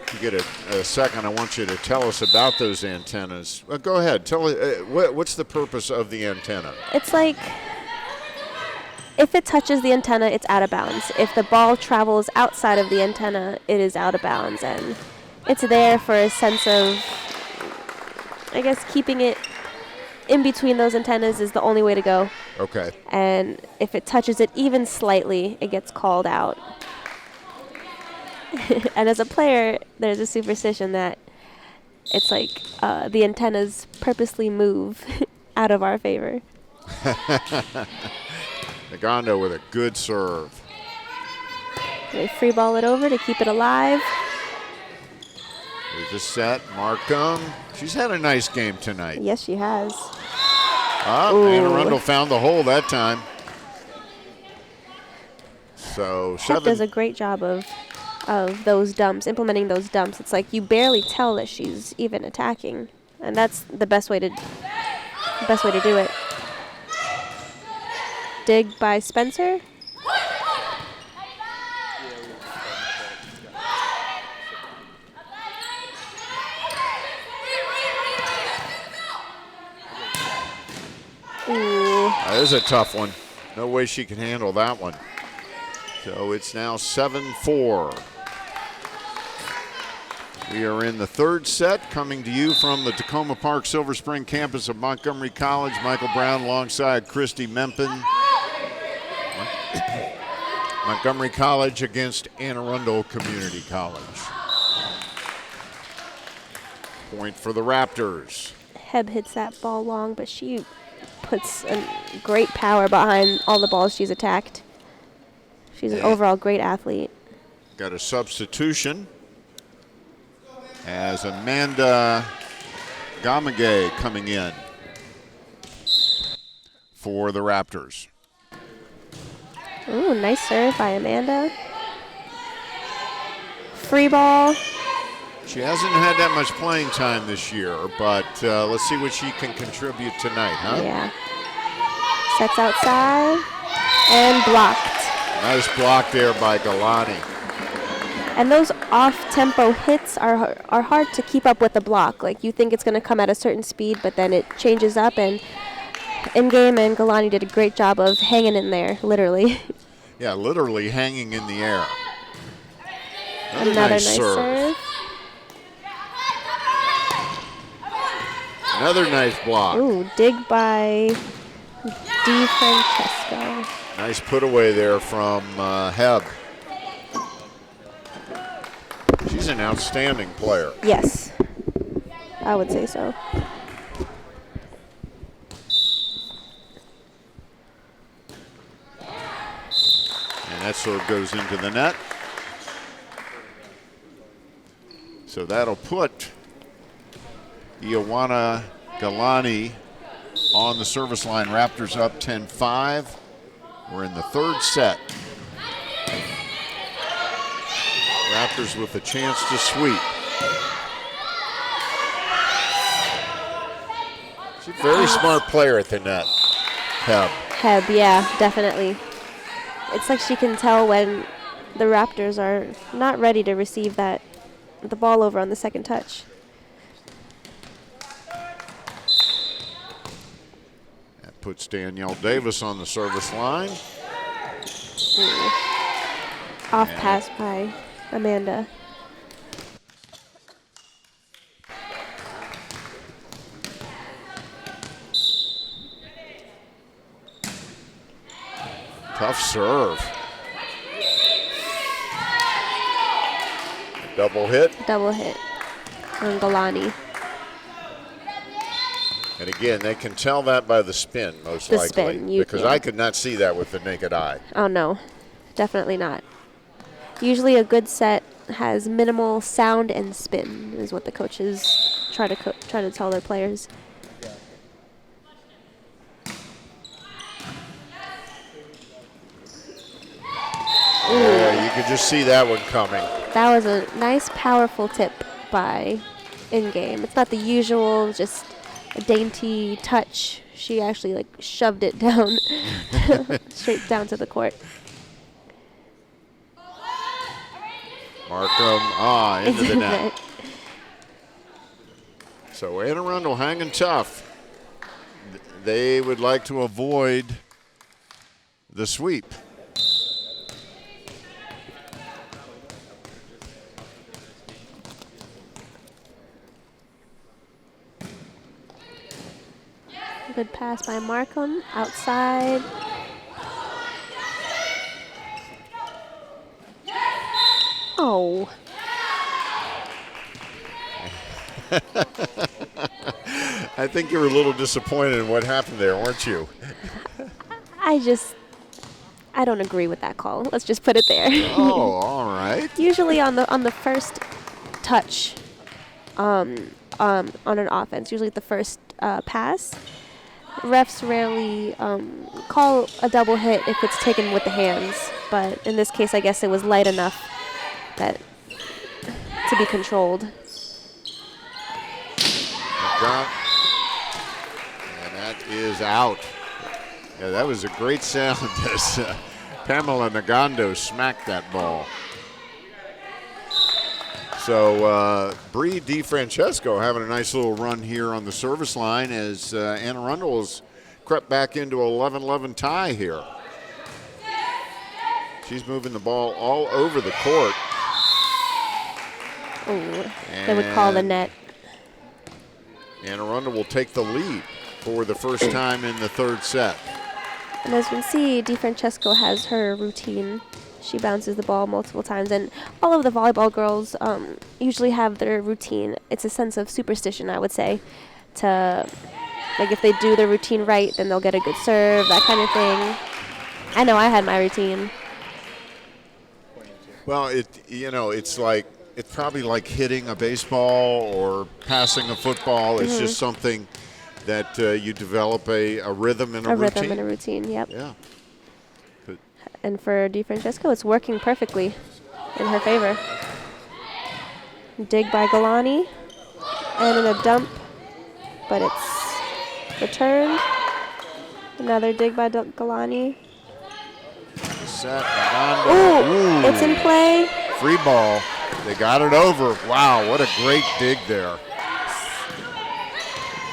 If you get a second, I want you to tell us about those antennas. Go ahead. Tell what's the purpose of the antenna? It's like, if it touches the antenna, it's out of bounds. If the ball travels outside of the antenna, it is out of bounds. And it's there for a sense of, I guess, keeping it in between those antennas is the only way to go. Okay. And if it touches it even slightly, it gets called out. And as a player, there's a superstition that it's like the antennas purposely move out of our favor. Nagando with a good serve. They free ball it over to keep it alive. There's the set. Markham. She's had a nice game tonight. Yes, she has. And Arundel found the hole that time. So Shep does a great job of those dumps, implementing those dumps. It's like you barely tell that she's even attacking, and that's the best way to do it. Dig by Spencer. Ooh. That is a tough one. No way she can handle that one. So it's now 7-4. We are in the third set, coming to you from the Tacoma Park Silver Spring campus of Montgomery College. Michael Brown alongside Christy Mempin. Montgomery College against Anne Arundel Community College. Point for the Raptors. Heb hits that ball long, but she puts a great power behind all the balls she's attacked. She's an overall great athlete. Got a substitution as Amanda Gamage coming in for the Raptors. Ooh, nice serve by Amanda. Free ball. She hasn't had that much playing time this year, but let's see what she can contribute tonight, huh? Yeah. Sets outside and blocked. Nice block there by Galani. And those off-tempo hits are hard to keep up with the block. Like, you think it's going to come at a certain speed, but then it changes up. And in-game, and Galani did a great job of hanging in there, literally. Yeah, literally hanging in the air. Another nice serve. Another nice block. Ooh, dig by Di Francesco. Nice put away there from Heb. She's an outstanding player. Yes, I would say so. And that serve goes into the net. So that'll put Ioana Galani on the service line. Raptors up 10-5. We're in the third set. Raptors with a chance to sweep. She's a very smart player at the net. Heb, yeah, definitely. It's like she can tell when the Raptors are not ready to receive the ball over on the second touch. That puts Danielle Davis on the service line. Off pass by Amanda. Tough serve. Double hit. Double hit on Galani. And again, they can tell that by the spin, most The likely. spin, Because I could not see that with the naked eye. Oh, no. Definitely not. Usually a good set has minimal sound and spin, is what the coaches try to tell their players. Yeah, you could just see that one coming. That was a nice, powerful tip by in-game. It's not the usual, just a dainty touch. She actually like shoved it down, straight down to the court. Markham, into the net. So Anne Arundel hanging tough. They would like to avoid the sweep. Good pass by Markham, outside. Oh. I think you were a little disappointed in what happened there, weren't you? I don't agree with that call. Let's just put it there. Oh, all right. Usually on the first touch on an offense, usually the first pass, refs rarely call a double hit if it's taken with the hands. But in this case, I guess it was light enough that to be controlled. And that is out. Yeah, that was a great sound as Pamela Nagando smacked that ball. So Bree DiFrancesco having a nice little run here on the service line as Anne Arundel has crept back into an 11-11 tie here. She's moving the ball all over the court. Ooh, they would call the net. Anne Arundel will take the lead for the first time in the third set. And as we can see, DiFrancesco has her routine. She bounces the ball multiple times, and all of the volleyball girls usually have their routine. It's a sense of superstition, I would say, to like if they do their routine right, then they'll get a good serve, that kind of thing. I know I had my routine. Well, it's probably like hitting a baseball or passing a football. It's just something that you develop a rhythm and a routine. A rhythm and a routine, yep. Yeah. And for DiFrancesco, it's working perfectly in her favor. Dig by Galani, and in a dump, but it's returned. Another dig by Galani. Set, Ooh, it's in play. Free ball. They got it over. Wow, what a great dig there.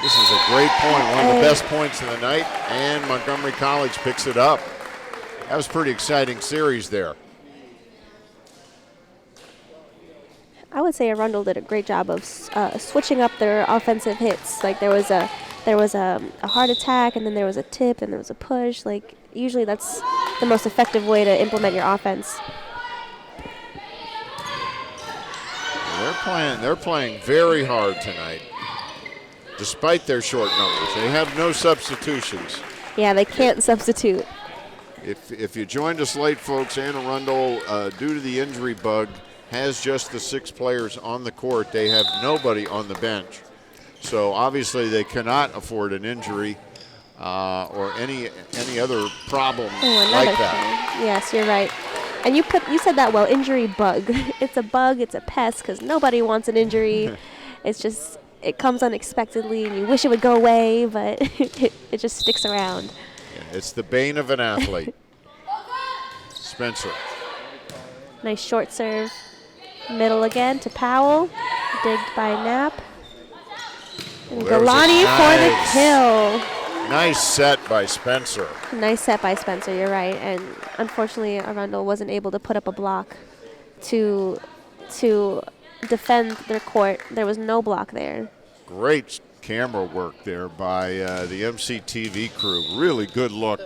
This is a great point, one of the best points of the night, and Montgomery College picks it up. That was a pretty exciting series there. I would say Arundel did a great job of switching up their offensive hits. Like there was a hard attack, and then there was a tip, and there was a push. Like usually that's the most effective way to implement your offense. They're playing very hard tonight, despite their short numbers. They have no substitutions. Yeah, they can't substitute. If you joined us late, folks, Anne Arundel, due to the injury bug, has just the 6 players on the court. They have nobody on the bench. So obviously they cannot afford an injury or any other problem like that. Thing. Yes, you're right. And you said that well, injury bug. It's a bug, it's a pest, because nobody wants an injury. It's just it comes unexpectedly, and you wish it would go away, but it just sticks around. Yeah, it's the bane of an athlete. Spencer. Nice short serve. Middle again to Powell. Digged by Knapp. And Galani for the kill. Nice set by Spencer. Nice set by Spencer, you're right. And unfortunately, Arundel wasn't able to put up a block to defend their court. There was no block there. Great camera work there by the MCTV crew. Really good look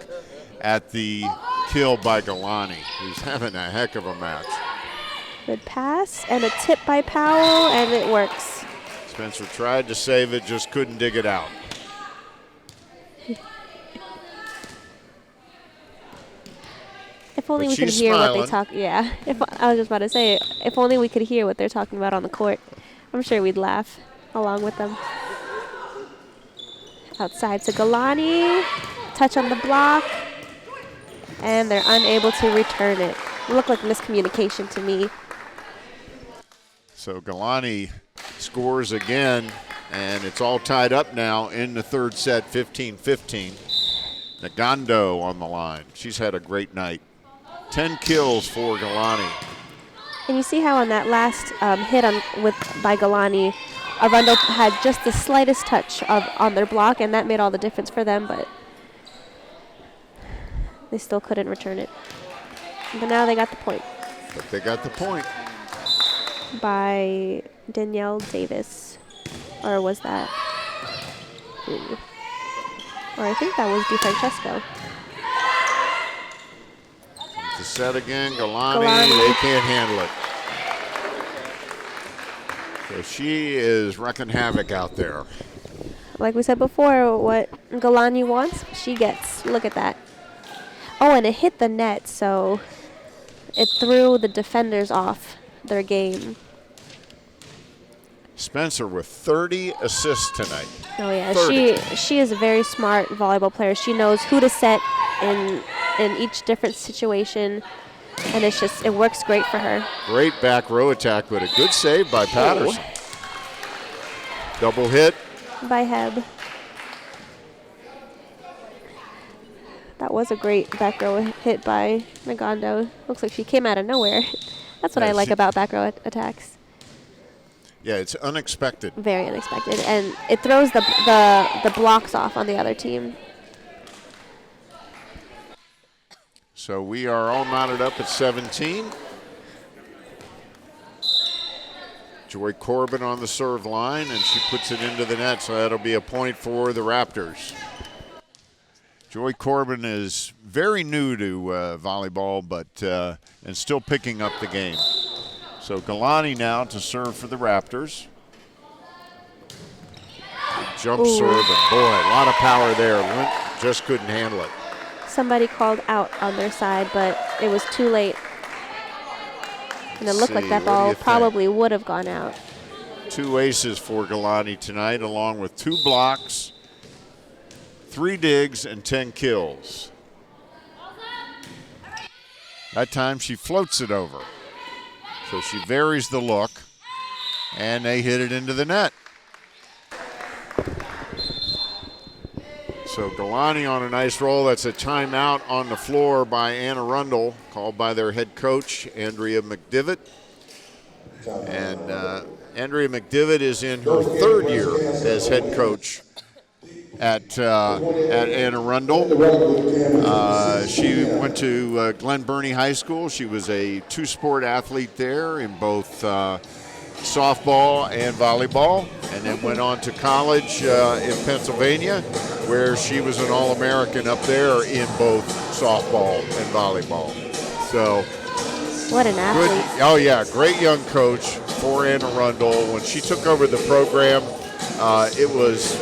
at the kill by Galani, who's having a heck of a match. Good pass and a tip by Powell, and it works. Spencer tried to save it, just couldn't dig it out. If only we could hear what they talk. Yeah, I was just about to say, if only we could hear what they're talking about on the court. I'm sure we'd laugh along with them. Outside to Galani, touch on the block, and they're unable to return it. It looked like miscommunication to me. So Galani scores again, and it's all tied up now in the third set, 15-15. Nagando on the line. She's had a great night. 10 kills for Galani. And you see how on that last hit by Galani, Arundel had just the slightest touch on their block, and that made all the difference for them, but they still couldn't return it. But now they got the point. But they got the point. By Danielle Davis. Or was that? Or I think that was DiFrancesco. The set again, Galani, they can't handle it. So she is wrecking havoc out there. Like we said before, what Galani wants, she gets. Look at that. Oh, and it hit the net, so it threw the defenders off their game. Spencer with 30 assists tonight. Oh yeah, 30. she is a very smart volleyball player. She knows who to set in each different situation, and it works great for her. Great back row attack, but a good save by Patterson. Double hit by Heb. That was a great back row hit by Nagando. Looks like she came out of nowhere. That's what I like about back row attacks. Yeah, it's unexpected. Very unexpected, and it throws the blocks off on the other team. So we are all knotted up at 17. Joy Corbin on the serve line, and she puts it into the net, so that'll be a point for the Raptors. Joy Corbin is very new to volleyball, but and still picking up the game. So Galani now to serve for the Raptors. Big jump serve, and boy, a lot of power there. Lint just couldn't handle it. Somebody called out on their side, but it was too late. And it looked like that ball probably would have gone out. 2 aces for Galani tonight, along with 2 blocks, 3 digs, and 10 kills. That time she floats it over. So she varies the look, and they hit it into the net. So Galani on a nice roll. That's a timeout on the floor by Ann Arundel, called by their head coach, Andrea McDivitt. And Andrea McDivitt is in her 3rd year as head coach at Ann Arundel. She went to Glen Burnie High School. She was a 2-sport athlete there in both softball and volleyball, and then went on to college in Pennsylvania, where she was an All-American up there in both softball and volleyball. So, what an athlete. Good, oh yeah, great young coach for Ann Arundel. When she took over the program, it was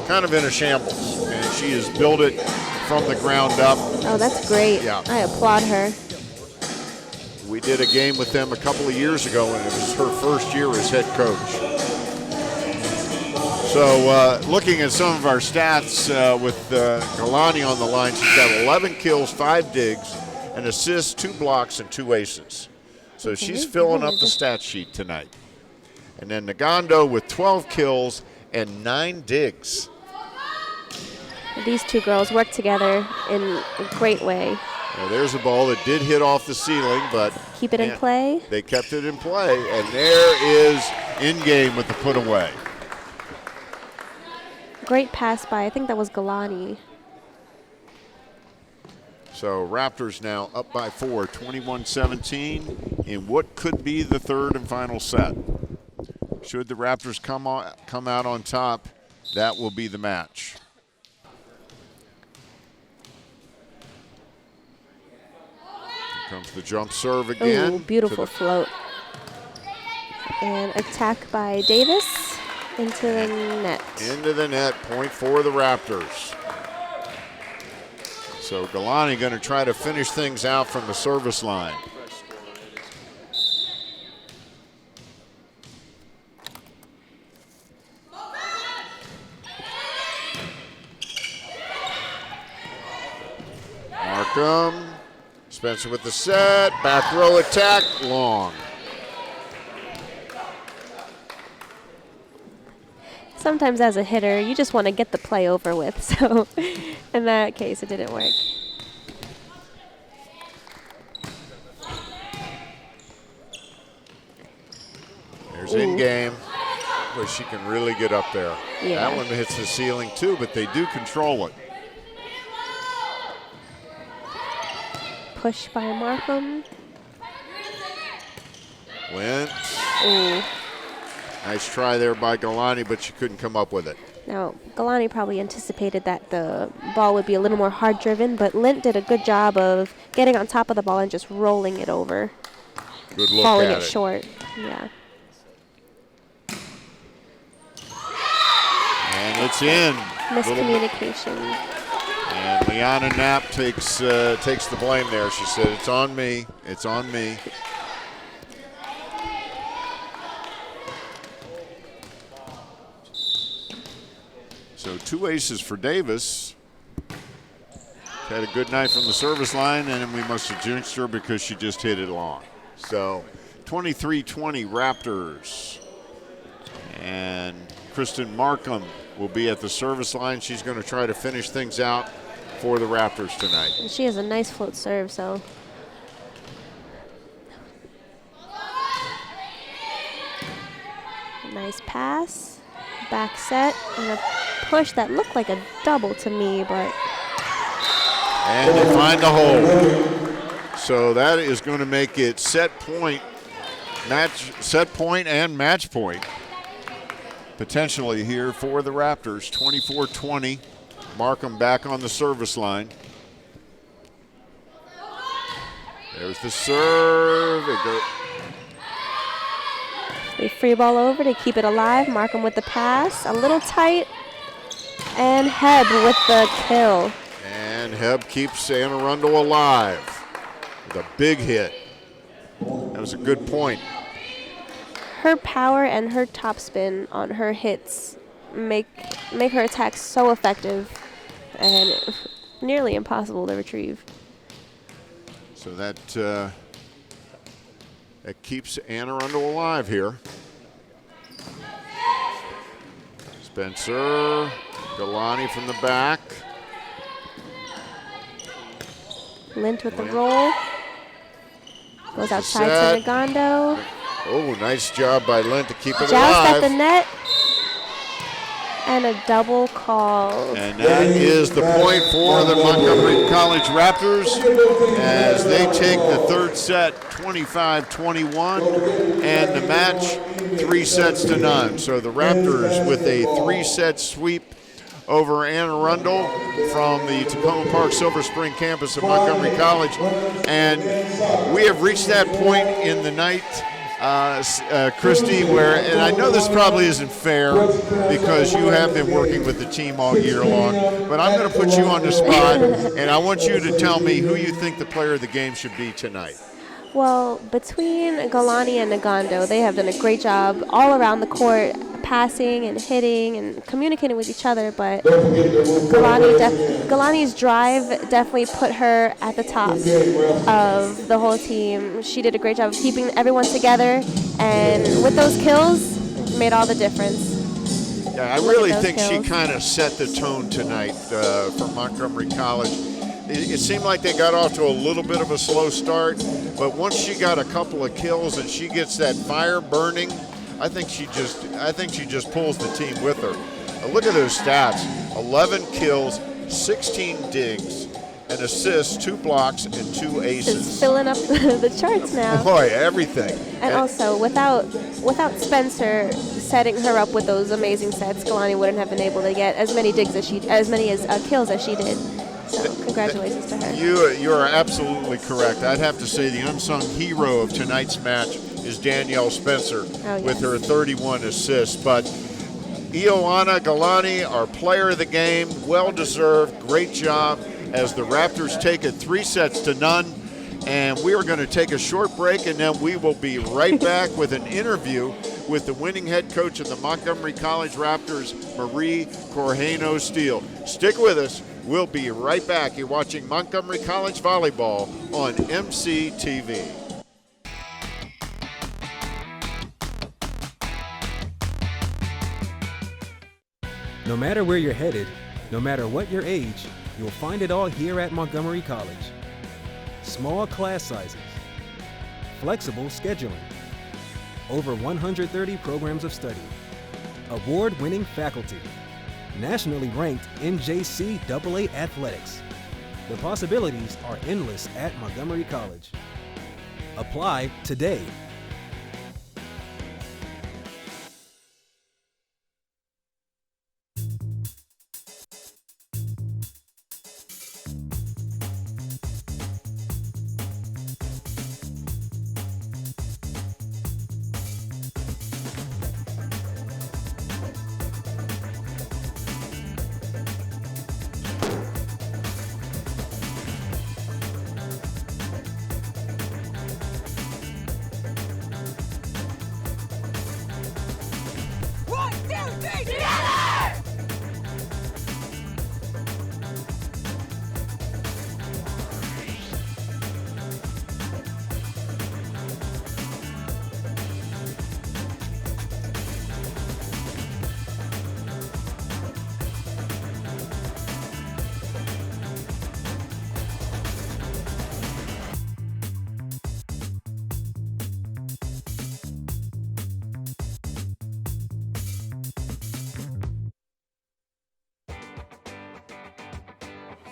kind of in a shambles, and she has built it from the ground up. Oh, that's great. Yeah. I applaud her. We did a game with them a couple of years ago, and it was her 1st year as head coach. So looking at some of our stats with Galani on the line, she's got 11 kills, 5 digs, an assist, 2 blocks, and 2 aces. So she's filling up the stat sheet tonight. And then Nagando with 12 kills and 9 digs. These two girls work together in a great way. Well, there's a ball that did hit off the ceiling, but keep it in play. They kept it in play, and there is in game with the put away. Great pass by, I think that was Galani. So Raptors now up by 4, 21-17 in what could be the third and final set. Should the Raptors come out on top, that will be the match. Here comes the jump serve again. Ooh, beautiful float. And attack by Davis into the net. Into the net, point for the Raptors. So Galani going to try to finish things out from the service line. Markham, Spencer with the set, back row attack, long. Sometimes as a hitter, you just want to get the play over with. So in that case, it didn't work. There's in game. Boy, she can really get up there. Yeah. That one hits the ceiling too, but they do control it. Push by Markham. Went. Ooh. Nice try there by Galani, but she couldn't come up with it. Now, Galani probably anticipated that the ball would be a little more hard-driven, but Lint did a good job of getting on top of the ball and just rolling it over. Good look falling at it short. Yeah. And it's in. Miscommunication. And Liana Knapp takes the blame there. She said, "It's on me. It's on me." So 2 aces for Davis. Had a good night from the service line, and we must have jinxed her because she just hit it long. So 23-20 Raptors. And Kristen Markham will be at the service line. She's going to try to finish things out for the Raptors tonight. And she has a nice float serve, so. Nice pass. Back set and a push that looked like a double to me, but. And they find the hole. So that is going to make it set point and match point potentially here for the Raptors. 24-20. Markham back on the service line. There's the serve. They free ball over to keep it alive. Markham with the pass. A little tight. And Heb with the kill. And Heb keeps Anne Arundel alive with a big hit. That was a good point. Her power and her topspin on her hits make her attacks so effective and nearly impossible to retrieve. So that keeps Anne Arundel alive here. Spencer, Galani from the back. Lint with the roll. Goes outside to Nagando. Oh, nice job by Lint to keep it Joust alive. at the net. And a double call. And that is the point for the Montgomery College Raptors as they take the third set 25-21 and the match 3-0. So the Raptors with a 3-set sweep over Anne Arundel from the Tacoma Park Silver Spring campus of Montgomery College. And we have reached that point in the night, Christy, where, and I know this probably isn't fair because you have been working with the team all year long, but I'm going to put you on the spot, and I want you to tell me who you think the player of the game should be tonight. Well, between Galani and Nagando, they have done a great job all around the court, passing and hitting and communicating with each other, but Galani's drive definitely put her at the top of the whole team. She did a great job of keeping everyone together, and with those kills, it made all the difference. Yeah, I Look really at those think she kills. kind of set the tone tonight for Montgomery College. It seemed like they got off to a little bit of a slow start, but once she got a couple of kills and she gets that fire burning, I think she just pulls the team with her. Look at those stats: 11 kills, 16 digs, an assist, 2 blocks, and 2 aces. Just filling up the charts now. Boy, everything. And also, without Spencer setting her up with those amazing sets, Galani wouldn't have been able to get as many kills as she did. So congratulations to her. You are absolutely correct. I'd have to say the unsung hero of tonight's match is Danielle Spencer with her 31 assists. But Ioana Galani, our player of the game, well deserved, great job as the Raptors take it 3-0. And we are going to take a short break, and then we will be right back with an interview with the winning head coach of the Montgomery College Raptors, Marie Corjano-Steele. Stick with us. We'll be right back. You're watching Montgomery College Volleyball on MCTV. No matter where you're headed, no matter what your age, you'll find it all here at Montgomery College. Small class sizes, flexible scheduling, over 130 programs of study, award-winning faculty, nationally ranked NJCAA athletics. The possibilities are endless at Montgomery College. Apply today.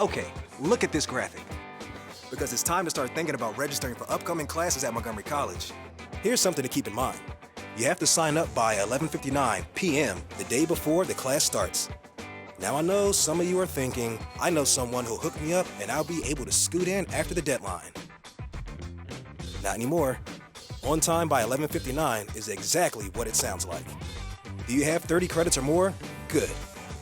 Okay, look at this graphic. Because it's time to start thinking about registering for upcoming classes at Montgomery College. Here's something to keep in mind. You have to sign up by 11:59 p.m. the day before the class starts. Now I know some of you are thinking, I know someone who'll hook me up and I'll be able to scoot in after the deadline. Not anymore. On time by 11:59 is exactly what it sounds like. Do you have 30 credits or more? Good.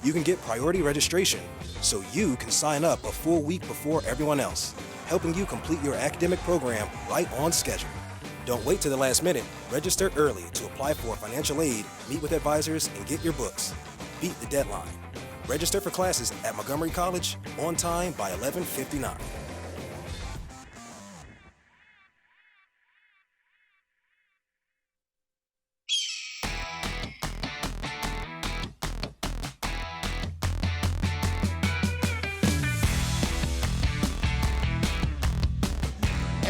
You can get priority registration, so you can sign up a full week before everyone else, helping you complete your academic program right on schedule. Don't wait till the last minute. Register early to apply for financial aid, meet with advisors, and get your books. Beat the deadline. Register for classes at Montgomery College on time by 11:59.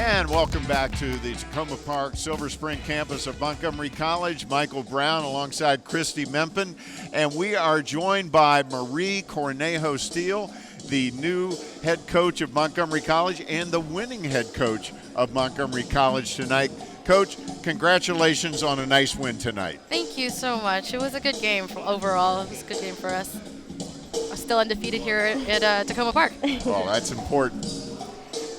And welcome back to the Tacoma Park Silver Spring campus of Montgomery College. Michael Brown alongside Christy Mempin. And we are joined by Marie Corjano-Steele, the new head coach of Montgomery College and the winning head coach of Montgomery College tonight. Coach, congratulations on a nice win tonight. Thank you so much. It was a good game overall. It was a good game for us. We're still undefeated here at Tacoma Park. Well, that's important.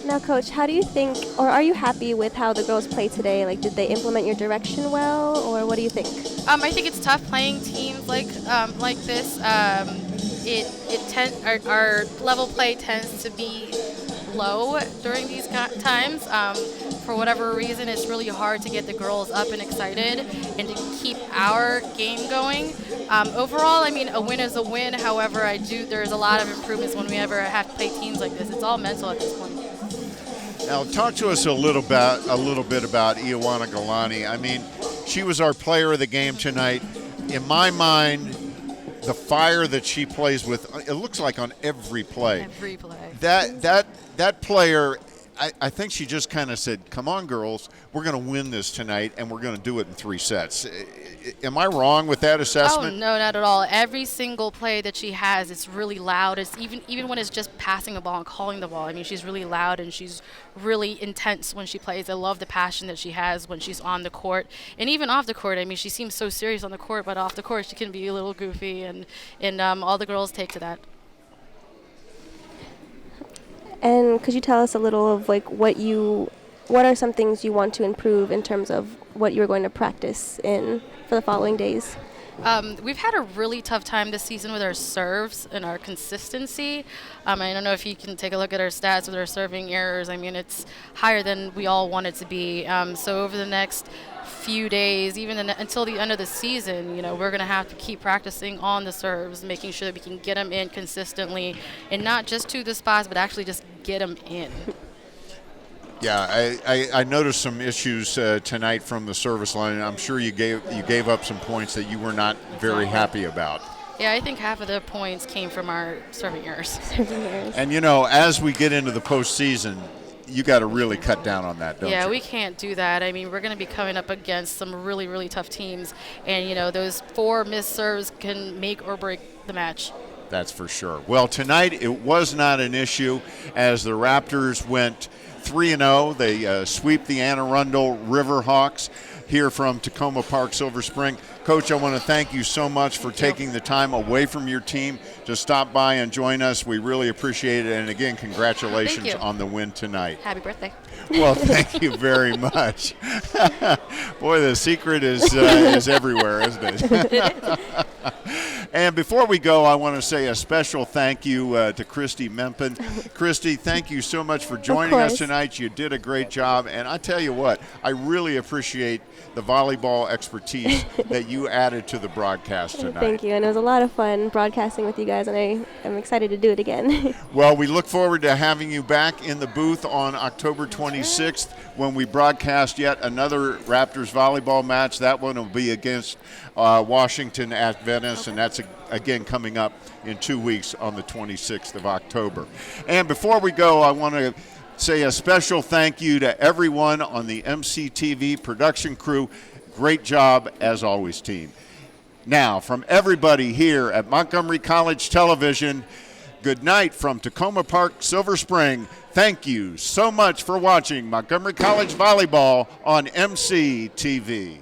Now, Coach, how do you think, or are you happy with how the girls played today? Like, did they implement your direction well, or what do you think? I think it's tough playing teams like this. Our level play tends to be low during these times. For whatever reason, it's really hard to get the girls up and excited and to keep our game going. Overall, I mean, a win is a win. However, there's a lot of improvements when we ever have to play teams like this. It's all mental at this point. Now, talk to us a little bit about Ioana Galani. I mean, she was our player of the game tonight. In my mind, the fire that she plays with, it looks like on every play. Every play. That player, I think she just kind of said, come on, girls, we're going to win this tonight, and we're going to do it in 3 sets. Am I wrong with that assessment? Oh, no, not at all. Every single play that she has, it's really loud. It's even when it's just passing the ball and calling the ball. I mean, she's really loud and she's really intense when she plays. I love the passion that she has when she's on the court. And even off the court, I mean, she seems so serious on the court, but off the court she can be a little goofy, and all the girls take to that. And could you tell us a little of like what are some things you want to improve in terms of what you're going to practice in for the following days? We've had a really tough time this season with our serves and our consistency. I don't know if you can take a look at our stats with our serving errors. I mean, it's higher than we all want it to be. So over the next few days, even until the end of the season, we're going to have to keep practicing on the serves, making sure that we can get them in consistently, and not just to the spots, but actually just get them in. Yeah, I noticed some issues tonight from the service line, and I'm sure you gave up some points that you were not very happy about. Yeah, I think half of the points came from our serving errors. And as we get into the postseason, you got to really cut down on that, don't you? Yeah, we can't do that. I mean, we're going to be coming up against some really, really tough teams, and those 4 missed serves can make or break the match. That's for sure. Well, tonight it was not an issue as the Raptors went 3-0. They sweep the Arundel Riverhawks here from Tacoma Park, Silver Spring. Coach, I want to thank you so much for taking the time away from your team to stop by and join us. We really appreciate it. And again, congratulations on the win tonight. Happy birthday. Well, thank you very much. Boy, the secret is everywhere, isn't it? And before we go, I want to say a special thank you to Christy Mempin. Christy, thank you so much for joining us tonight. You did a great job. And I tell you what, I really appreciate the volleyball expertise that you added to the broadcast tonight. Thank you. And it was a lot of fun broadcasting with you guys, and I'm excited to do it again. Well, we look forward to having you back in the booth on October 26th when we broadcast yet another Raptors volleyball match. That one will be against Washington at Venice, and that's again coming up in 2 weeks on the 26th of October. And before we go, I want to say a special thank you to everyone on the MCTV production crew. Great job as always, team. Now, from everybody here at Montgomery College Television, good night from Tacoma Park, Silver Spring. Thank you so much for watching Montgomery College Volleyball on MCTV.